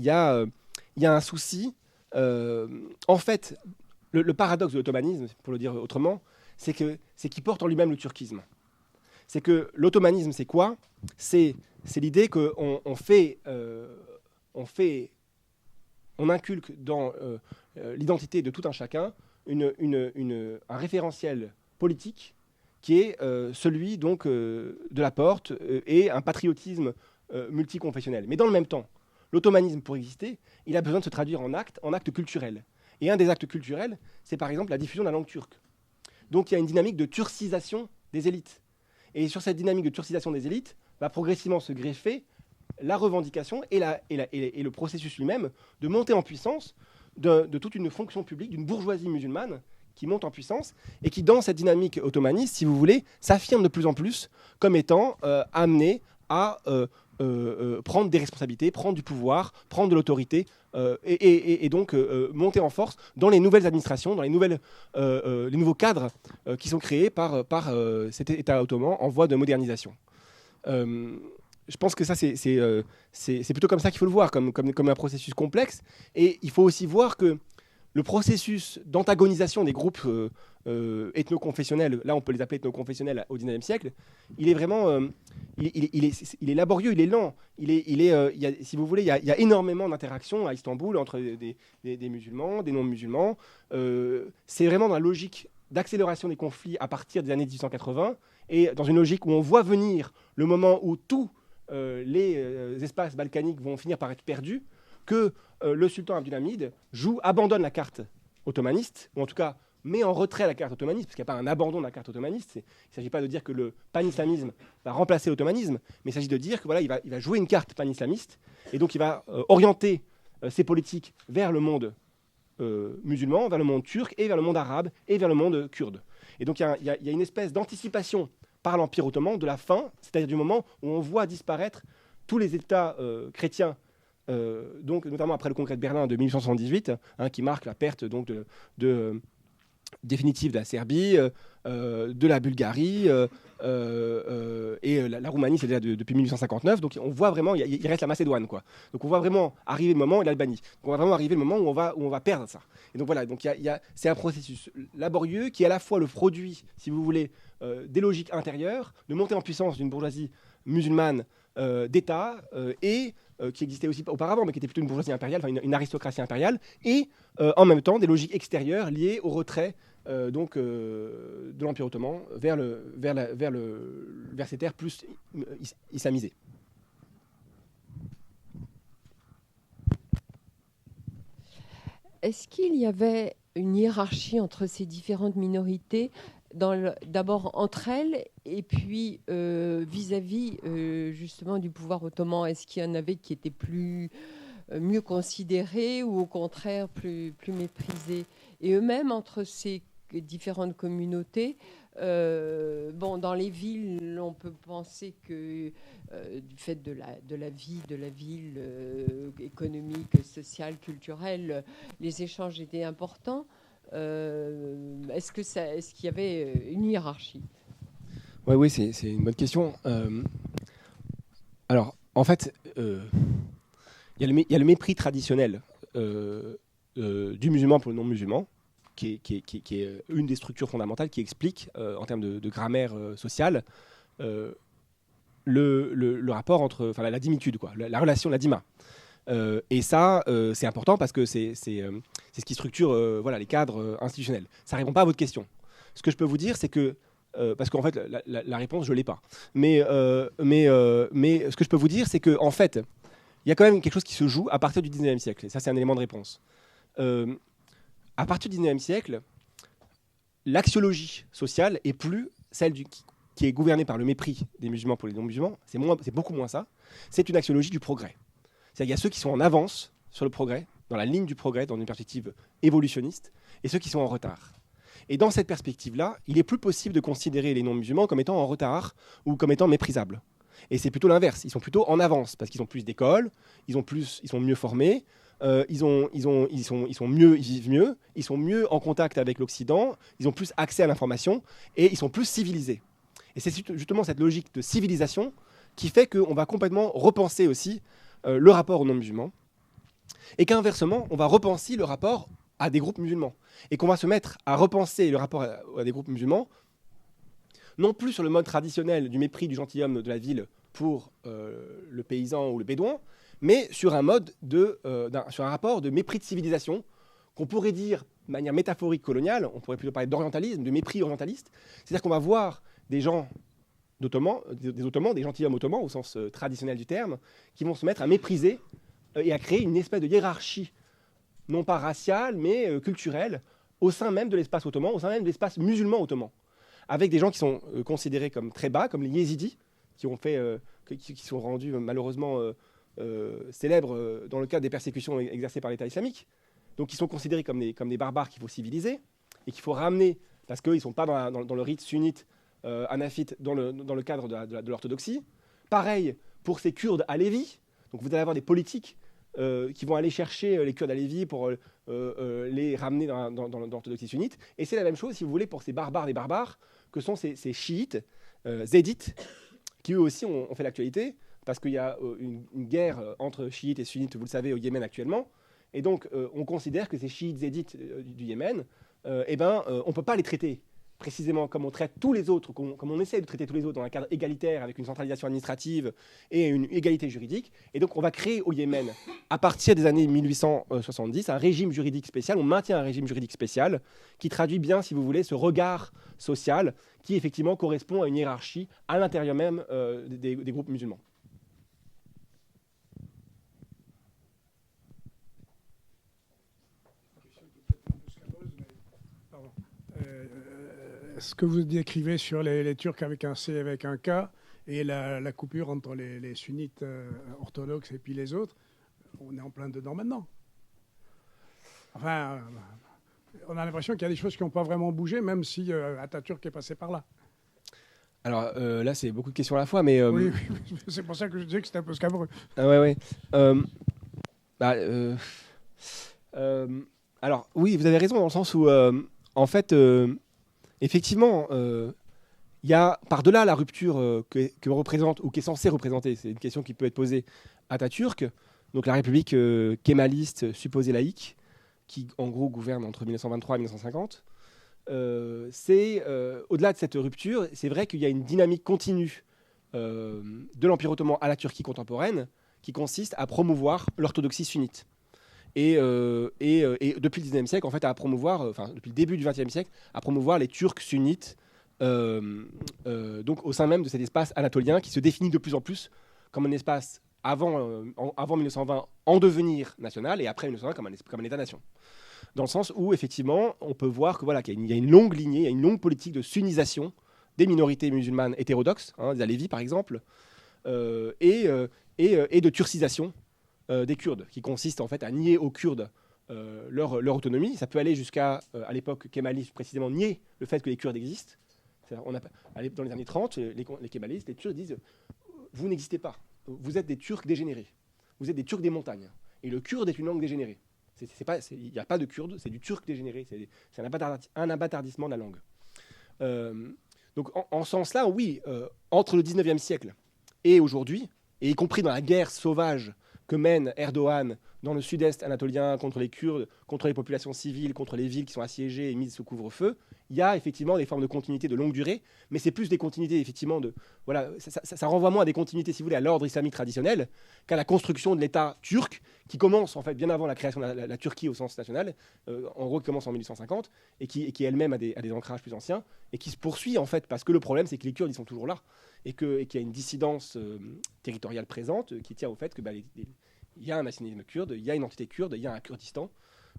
A: a un souci. En fait, le paradoxe de l'ottomanisme, pour le dire autrement, c'est qu'il porte en lui-même le turquisme. C'est que l'ottomanisme, c'est quoi? C'est l'idée qu'on inculque dans l'identité de tout un chacun un référentiel politique qui est celui donc de la Porte et un patriotisme multiconfessionnel. Mais dans le même temps, l'ottomanisme, pour exister, il a besoin de se traduire en actes culturels. Et un des actes culturels, c'est par exemple la diffusion de la langue turque. Donc il y a une dynamique de turcisation des élites. Et sur cette dynamique de turcisation des élites, va progressivement se greffer la revendication et le processus lui-même de monter en puissance de toute une fonction publique, d'une bourgeoisie musulmane qui monte en puissance et qui, dans cette dynamique ottomaniste, si vous voulez, s'affirme de plus en plus comme étant amenée à prendre des responsabilités, prendre du pouvoir, prendre de l'autorité et donc monter en force dans les nouvelles administrations, dans les nouveaux cadres qui sont créés par cet État ottoman en voie de modernisation. Je pense que ça, c'est plutôt comme ça qu'il faut le voir, comme un processus complexe. Et il faut aussi voir que le processus d'antagonisation des groupes ethno-confessionnels, là on peut les appeler ethno-confessionnels au XIXe siècle, il est vraiment, il est laborieux, il est lent. Si vous voulez, il y a énormément d'interactions à Istanbul entre des musulmans, des non-musulmans. C'est vraiment dans la logique d'accélération des conflits à partir des années 1880 et dans une logique où on voit venir le moment où tous les espaces balkaniques vont finir par être perdus, que le sultan Abdulhamid abandonne la carte ottomaniste, ou en tout cas met en retrait la carte ottomaniste, parce qu'il n'y a pas un abandon de la carte ottomaniste. Il ne s'agit pas de dire que le pan-islamisme va remplacer l'ottomanisme, mais il s'agit de dire que voilà, il va jouer une carte pan-islamiste, et donc il va orienter ses politiques vers le monde musulman, vers le monde turc, et vers le monde arabe, et vers le monde kurde. Et donc il y a une espèce d'anticipation par l'Empire ottoman de la fin, c'est-à-dire du moment où on voit disparaître tous les États chrétiens, donc notamment après le congrès de Berlin de 1878, qui marque la perte donc définitive de la Serbie, de la Bulgarie et la Roumanie, c'est déjà depuis 1859. Donc on voit vraiment, il reste la Macédoine, quoi. Donc on voit vraiment arriver le moment, et l'Albanie. Donc on va vraiment arriver le moment où on va perdre ça. Et donc voilà, donc c'est un processus laborieux qui est à la fois le produit, si vous voulez, des logiques intérieures, de montée en puissance d'une bourgeoisie musulmane d'État et qui existait aussi auparavant, mais qui était plutôt une bourgeoisie impériale, enfin une aristocratie impériale, et en même temps des logiques extérieures liées au retrait de l'Empire ottoman vers ces terres plus islamisées.
C: Est-ce qu'il y avait une hiérarchie entre ces différentes minorités, d'abord entre elles, et puis vis-à-vis justement du pouvoir ottoman? Est-ce qu'il y en avait qui étaient mieux considérés ou au contraire plus méprisés? Et eux-mêmes, entre ces différentes communautés, dans les villes, on peut penser que du fait de la vie de la ville économique, sociale, culturelle, les échanges étaient importants. Est-ce qu'il y avait une hiérarchie?
A: Oui, c'est une bonne question. Alors, en fait, il y a le mépris traditionnel du musulman pour le non-musulman, qui est une des structures fondamentales qui explique, en termes de grammaire sociale, le rapport entre, la dimitude, quoi, la relation, la dima. Et ça, c'est important parce que c'est ce qui structure les cadres institutionnels. Ça ne répond pas à votre question. Ce que je peux vous dire, c'est que, parce qu'en fait, la réponse, je ne l'ai pas. Mais ce que je peux vous dire, c'est qu'en fait, il y a quand même quelque chose qui se joue à partir du 19e siècle. Et ça, c'est un élément de réponse. À partir du 19e siècle, l'axiologie sociale est plus celle qui est gouvernée par le mépris des musulmans pour les non-musulmans. C'est beaucoup moins ça. C'est une axiologie du progrès. C'est-à-dire qu'il y a ceux qui sont en avance sur le progrès, dans la ligne du progrès, dans une perspective évolutionniste, et ceux qui sont en retard. Et dans cette perspective-là, il est plus possible de considérer les non-musulmans comme étant en retard ou comme étant méprisables. Et c'est plutôt l'inverse. Ils sont plutôt en avance parce qu'ils ont plus d'écoles, ils sont mieux formés, ils vivent mieux, ils sont mieux en contact avec l'Occident, ils ont plus accès à l'information et ils sont plus civilisés. Et c'est justement cette logique de civilisation qui fait qu'on va complètement repenser aussi le rapport aux non-musulmans, et qu'inversement, on va repenser le rapport à des groupes musulmans, et qu'on va se mettre à repenser le rapport à des groupes musulmans, non plus sur le mode traditionnel du mépris du gentilhomme de la ville pour le paysan ou le bédouin, mais sur un rapport de mépris de civilisation, qu'on pourrait dire de manière métaphorique coloniale, on pourrait plutôt parler d'orientalisme, de mépris orientaliste, c'est-à-dire qu'on va voir des gens des Ottomans, des gentilshommes ottomans au sens traditionnel du terme, qui vont se mettre à mépriser et à créer une espèce de hiérarchie, non pas raciale, mais culturelle, au sein même de l'espace ottoman, au sein même de l'espace musulman ottoman, avec des gens qui sont considérés comme très bas, comme les yézidis, qui sont rendus malheureusement célèbres dans le cadre des persécutions exercées par l'État islamique, donc qui sont considérés comme des barbares qu'il faut civiliser et qu'il faut ramener, parce qu'ils ne sont pas dans le rite sunnite, hanafite, dans le cadre de l'orthodoxie. Pareil pour ces Kurdes alévis. Donc vous allez avoir des politiques qui vont aller chercher les Kurdes alévis pour les ramener dans l'orthodoxie sunnite. Et c'est la même chose, si vous voulez, pour ces barbares des barbares, que sont ces chiites, zédites, qui eux aussi ont fait l'actualité, parce qu'il y a une guerre entre chiites et sunnites, vous le savez, au Yémen actuellement. Et donc, on considère que ces chiites zédites du Yémen, on ne peut pas les traiter précisément comme on traite tous les autres, comme on essaie de traiter tous les autres dans un cadre égalitaire, avec une centralisation administrative et une égalité juridique. Et donc, on va créer au Yémen, à partir des années 1870, un régime juridique spécial. On maintient un régime juridique spécial qui traduit bien, si vous voulez, ce regard social qui, effectivement, correspond à une hiérarchie à l'intérieur même des groupes musulmans.
D: Ce que vous décrivez sur les Turcs avec un C et avec un K et la coupure entre les sunnites orthodoxes et puis les autres, on est en plein dedans maintenant. Enfin, on a l'impression qu'il y a des choses qui n'ont pas vraiment bougé, même si Atatürk est passé par là.
A: Alors là, c'est beaucoup de questions à la fois, mais...
D: Oui, c'est pour ça que je disais que c'était un peu scabreux.
A: Ouais. Alors, oui, vous avez raison dans le sens où, en fait... effectivement, il y a par-delà la rupture que représente ou qui est censée représenter, c'est une question qui peut être posée à Atatürk, donc la République kémaliste supposée laïque, qui en gros gouverne entre 1923 et 1950. Au-delà de cette rupture, c'est vrai qu'il y a une dynamique continue de l'Empire ottoman à la Turquie contemporaine qui consiste à promouvoir l'orthodoxie sunnite. Et depuis le 19e siècle, en fait, depuis le début du 20e siècle, à promouvoir les Turcs sunnites, donc au sein même de cet espace anatolien qui se définit de plus en plus comme un espace avant 1920 en devenir national et après 1920 comme un État-nation. Dans le sens où, effectivement, on peut voir qu'il y a une longue lignée, il y a une longue politique de sunnisation des minorités musulmanes hétérodoxes, des Alévis par exemple, et de turcisation des Kurdes, qui consiste en fait à nier aux Kurdes leur autonomie. Ça peut aller jusqu'à, à l'époque kémaliste précisément, nier le fait que les Kurdes existent. Dans les années 30, les kémalistes, les Turcs disent « vous n'existez pas, vous êtes des Turcs dégénérés, vous êtes des Turcs des montagnes, et le kurde est une langue dégénérée. » Il n'y a pas de kurde, c'est du turc dégénéré, c'est un abâtardissement de la langue. Donc en ce sens-là, oui, entre le 19e siècle et aujourd'hui, et y compris dans la guerre sauvage que mène Erdogan dans le sud-est anatolien contre les Kurdes, contre les populations civiles, contre les villes qui sont assiégées et mises sous couvre-feu, il y a effectivement des formes de continuité de longue durée, mais c'est plus des continuités effectivement ça renvoie moins à des continuités, si vous voulez, à l'ordre islamique traditionnel qu'à la construction de l'État turc qui commence en fait bien avant la création de la Turquie au sens national, en gros qui commence en 1850 et qui elle-même a des ancrages plus anciens et qui se poursuit en fait parce que le problème c'est que les Kurdes ils sont toujours là et qu'il y a une dissidence territoriale présente qui tient au fait que il y a un nationalisme kurde, il y a une entité kurde, il y a un Kurdistan,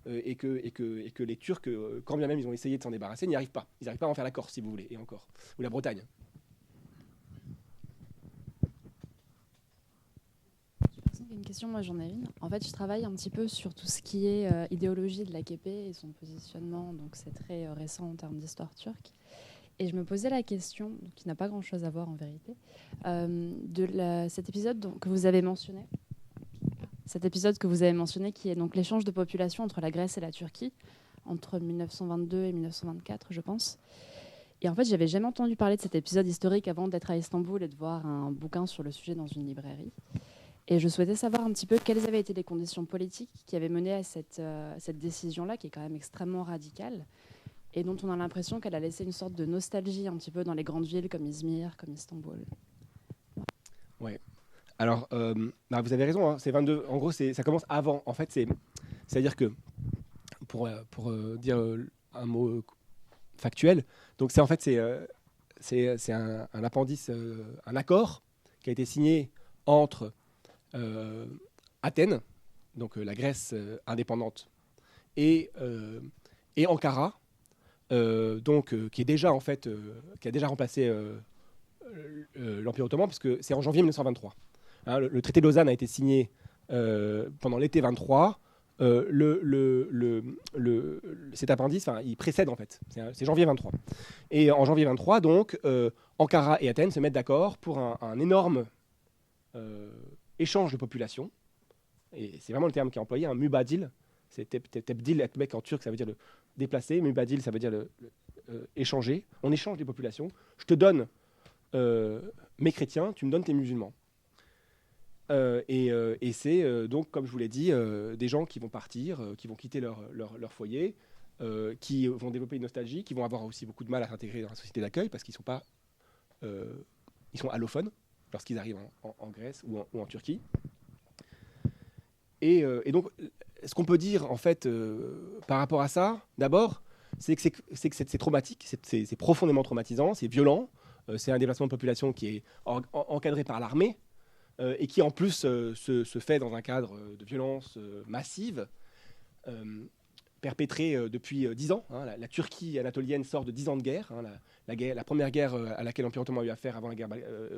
A: et que les Turcs, quand bien même ils ont essayé de s'en débarrasser, n'y arrivent pas. Ils n'arrivent pas à en faire la Corse, si vous voulez, et encore. Ou la Bretagne.
E: Une question, moi j'en ai une. En fait, je travaille un petit peu sur tout ce qui est idéologie de l'AKP et son positionnement, donc c'est très récent en termes d'histoire turque. Et je me posais la question, qui n'a pas grand-chose à voir en vérité, cet épisode que vous avez mentionné. Cet épisode que vous avez mentionné, qui est donc l'échange de population entre la Grèce et la Turquie, entre 1922 et 1924, je pense. Et en fait, j'avais jamais entendu parler de cet épisode historique avant d'être à Istanbul et de voir un bouquin sur le sujet dans une librairie. Et je souhaitais savoir un petit peu quelles avaient été les conditions politiques qui avaient mené à cette décision-là, qui est quand même extrêmement radicale, et dont on a l'impression qu'elle a laissé une sorte de nostalgie un petit peu dans les grandes villes comme Izmir, comme Istanbul.
A: Ouais. Alors, vous avez raison, hein, c'est 22. En gros, ça commence avant. En fait, c'est-à-dire que, pour dire un mot factuel, donc c'est un appendice, un accord qui a été signé entre Athènes, donc la Grèce indépendante, et Ankara, qui est déjà en fait, qui a déjà remplacé l'Empire ottoman, parce que c'est en janvier 1923. Hein, le traité de Lausanne a été signé pendant l'été 23. Cet appendice, il précède en fait, c'est janvier 23. Et en janvier 23, donc, Ankara et Athènes se mettent d'accord pour un énorme échange de population. Et c'est vraiment le terme qui est employé, un mubadil. C'est tebdil etmek en turc, ça veut dire le déplacer. Mubadil, ça veut dire échanger. On échange des populations. Je te donne mes chrétiens, tu me donnes tes musulmans. Et c'est donc, comme je vous l'ai dit, des gens qui vont partir, qui vont quitter leur foyer, qui vont développer une nostalgie, qui vont avoir aussi beaucoup de mal à s'intégrer dans la société d'accueil parce qu'ils sont allophones lorsqu'ils arrivent en Grèce ou en Turquie. Et donc, ce qu'on peut dire en fait par rapport à ça, d'abord, c'est que c'est traumatique, c'est profondément traumatisant, c'est violent, c'est un déplacement de population qui est encadré par l'armée. Et qui en plus se fait dans un cadre de violence massive, perpétrée depuis 10 ans. Hein. La Turquie anatolienne sort de 10 ans de guerre. Hein. La première guerre à laquelle l'Empire ottoman a eu affaire avant la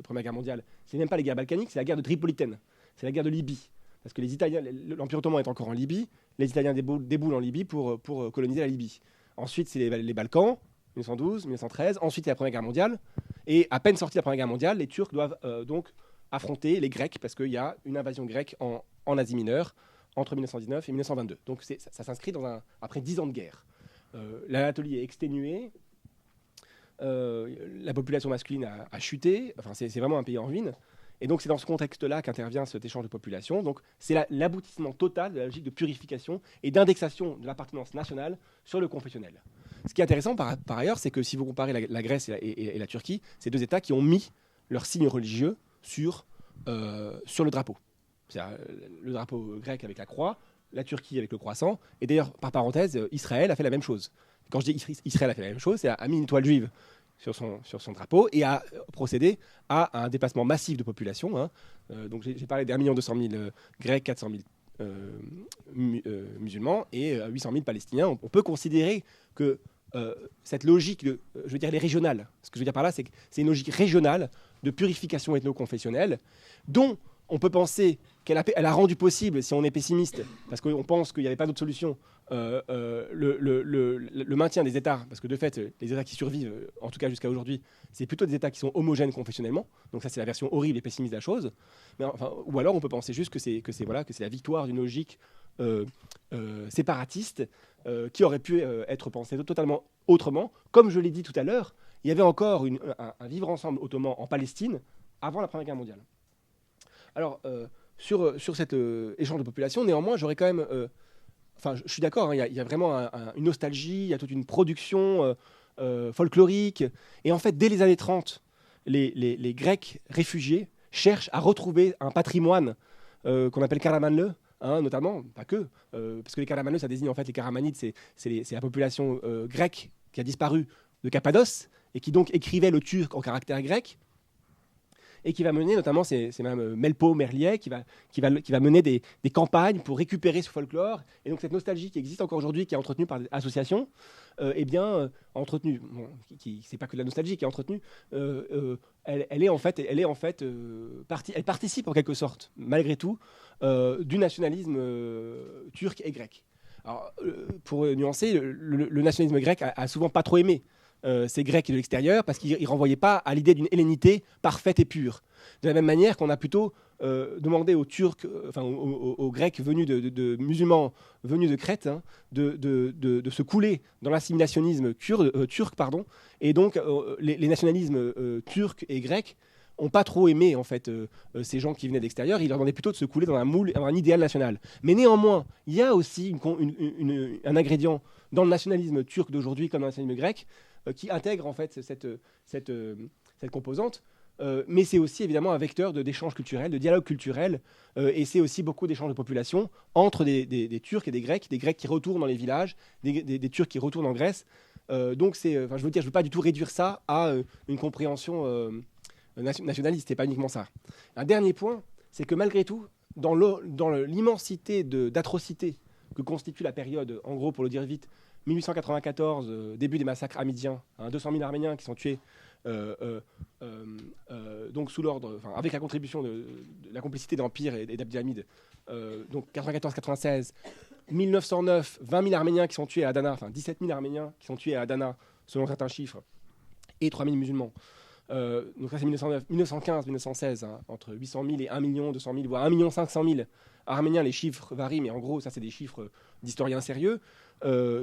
A: Première Guerre mondiale, c'est même pas les guerres balkaniques, c'est la guerre de Tripolitaine, c'est la guerre de Libye. Parce que les Italiens, l'Empire ottoman est encore en Libye, les Italiens déboulent en Libye pour coloniser la Libye. Ensuite, c'est les Balkans, 1912, 1913. Ensuite, il y a la Première Guerre mondiale. Et à peine sortie de la Première Guerre mondiale, les Turcs doivent donc affronter les Grecs parce qu'il y a une invasion grecque en Asie mineure entre 1919 et 1922. Donc ça s'inscrit après 10 ans de guerre. L'Anatolie est exténuée, la population masculine a chuté, enfin, c'est vraiment un pays en ruine. Et donc c'est dans ce contexte-là qu'intervient cet échange de population. Donc c'est l'aboutissement total de la logique de purification et d'indexation de l'appartenance nationale sur le confessionnel. Ce qui est intéressant par ailleurs, c'est que si vous comparez la Grèce et la Turquie, c'est deux États qui ont mis leurs signes religieux sur le drapeau. C'est-à-dire le drapeau grec avec la croix, la Turquie avec le croissant, et d'ailleurs, par parenthèse, Israël a fait la même chose. Quand je dis Israël a fait la même chose, c'est a mis une étoile juive sur son drapeau et a procédé à un déplacement massif de population. Hein. Donc j'ai parlé d'1 200 000 Grecs, 400 000 musulmans et 800 000 Palestiniens. On peut considérer que cette logique, je veux dire, elle est régionale. Ce que je veux dire par là, c'est que c'est une logique régionale de purification ethno-confessionnelle dont on peut penser qu'elle a rendu possible, si on est pessimiste, parce qu'on pense qu'il n'y avait pas d'autre solution, le maintien des États, parce que de fait, les États qui survivent, en tout cas jusqu'à aujourd'hui, c'est plutôt des États qui sont homogènes confessionnellement. Donc ça, c'est la version horrible et pessimiste de la chose. Mais enfin, ou alors, on peut penser juste que c'est la victoire d'une logique séparatiste qui aurait pu être pensée totalement autrement. Comme je l'ai dit tout à l'heure, il y avait encore un vivre ensemble ottoman en Palestine avant la Première Guerre mondiale. Alors, sur cet échange de population, néanmoins, j'aurais quand même... Enfin, je suis d'accord, hein, il y a vraiment une nostalgie, il y a toute une production folklorique. Et en fait, dès les années 30, les Grecs réfugiés cherchent à retrouver un patrimoine qu'on appelle Karamanlı, hein, notamment, pas que, parce que les Karamanlı, ça désigne en fait les Karamanides, c'est la population grecque qui a disparu de Cappadoce et qui donc écrivait le turc en caractère grec. Et qui va mener, notamment, c'est même Melpo Merlier, qui va mener des campagnes pour récupérer ce folklore. Et donc cette nostalgie qui existe encore aujourd'hui, qui est entretenue par des associations, entretenue, bon, c'est pas que de la nostalgie qui est entretenue, elle participe en quelque sorte, malgré tout, du nationalisme turc et grec. Alors, pour nuancer, le nationalisme grec a souvent pas trop aimé ces Grecs de l'extérieur, parce qu'ils ne renvoyaient pas à l'idée d'une hellénité parfaite et pure. De la même manière qu'on a plutôt demandé aux Turcs, aux Grecs venus de musulmans venus de Crète, hein, de se couler dans l'assimilationnisme turc, pardon. Et donc les nationalismes turcs et grecs n'ont pas trop aimé en fait ces gens qui venaient d'extérieur. Ils leur demandaient plutôt de se couler dans un idéal national. Mais néanmoins, il y a aussi un ingrédient dans le nationalisme turc d'aujourd'hui comme dans le nationalisme grec qui intègre en fait cette composante. Mais c'est aussi évidemment un vecteur d'échange culturel, de dialogue culturel, et c'est aussi beaucoup d'échanges de population entre des Turcs et des Grecs qui retournent dans les villages, des Turcs qui retournent en Grèce. Donc je veux pas du tout réduire ça à une compréhension nationaliste, c'est pas uniquement ça. Un dernier point, c'est que malgré tout, dans l'immensité d'atrocités que constitue la période, en gros pour le dire vite, 1894, début des massacres hamidiens, 200 000 Arméniens qui sont tués donc sous l'ordre, avec la contribution de la complicité d'Empire et d'Abdülhamid, donc 94-96, 1909, 20 000 Arméniens qui sont tués à Adana, 17 000 Arméniens qui sont tués à Adana, selon certains chiffres, et 3 000 musulmans. Donc ça c'est 1915-1916, hein, entre 800 000 et 1 200 000, voire 1 500 000 Arméniens, les chiffres varient, mais en gros ça c'est des chiffres d'historiens sérieux,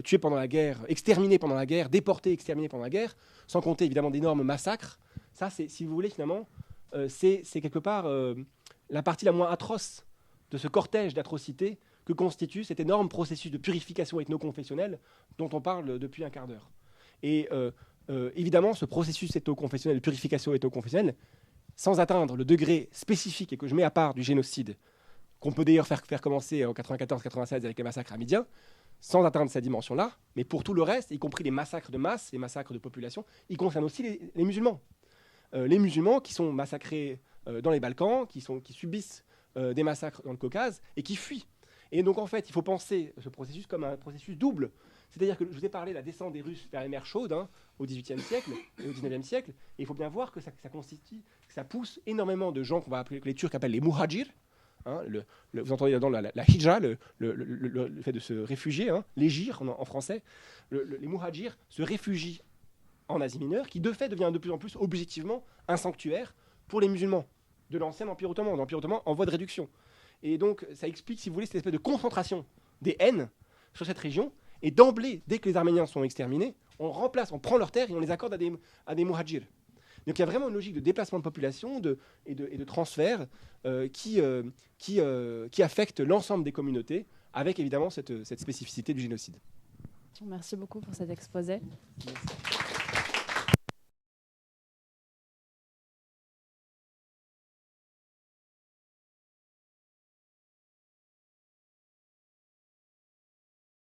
A: tués pendant la guerre, exterminés pendant la guerre, déportés, exterminés pendant la guerre, sans compter évidemment d'énormes massacres. Ça c'est, si vous voulez finalement, c'est quelque part la partie la moins atroce de ce cortège d'atrocités que constitue cet énorme processus de purification ethno-confessionnelle dont on parle depuis un quart d'heure. Et évidemment, ce processus ethno-confessionnel, de purification ethno-confessionnelle, sans atteindre le degré spécifique et que je mets à part du génocide, qu'on peut d'ailleurs faire commencer en 94-96 avec les massacres hamidiens, sans atteindre cette dimension-là, mais pour tout le reste, y compris les massacres de masse, les massacres de population, ils concernent aussi les musulmans. Les musulmans qui sont massacrés dans les Balkans, qui subissent des massacres dans le Caucase et qui fuient. Et donc en fait, il faut penser ce processus comme un processus double. C'est-à-dire que je vous ai parlé de la descente des Russes vers les mers chaudes au XVIIIe siècle et au XIXe siècle. Et il faut bien voir que ça pousse énormément de gens que les Turcs appellent les muhajirs. Vous entendez là-dedans la hijra, le fait de se réfugier, l'égir en français. Les muhajirs se réfugient en Asie mineure, qui de fait devient de plus en plus objectivement un sanctuaire pour les musulmans de l'ancien Empire ottoman, l'Empire ottoman en voie de réduction. Et donc ça explique, si vous voulez, cette espèce de concentration des haines sur cette région. Et d'emblée, dès que les Arméniens sont exterminés, on prend leurs terres et on les accorde à des muhajirs. Donc il y a vraiment une logique de déplacement de population et de transfert qui affecte l'ensemble des communautés, avec évidemment cette spécificité du génocide.
E: Merci beaucoup pour cet exposé.
A: Merci.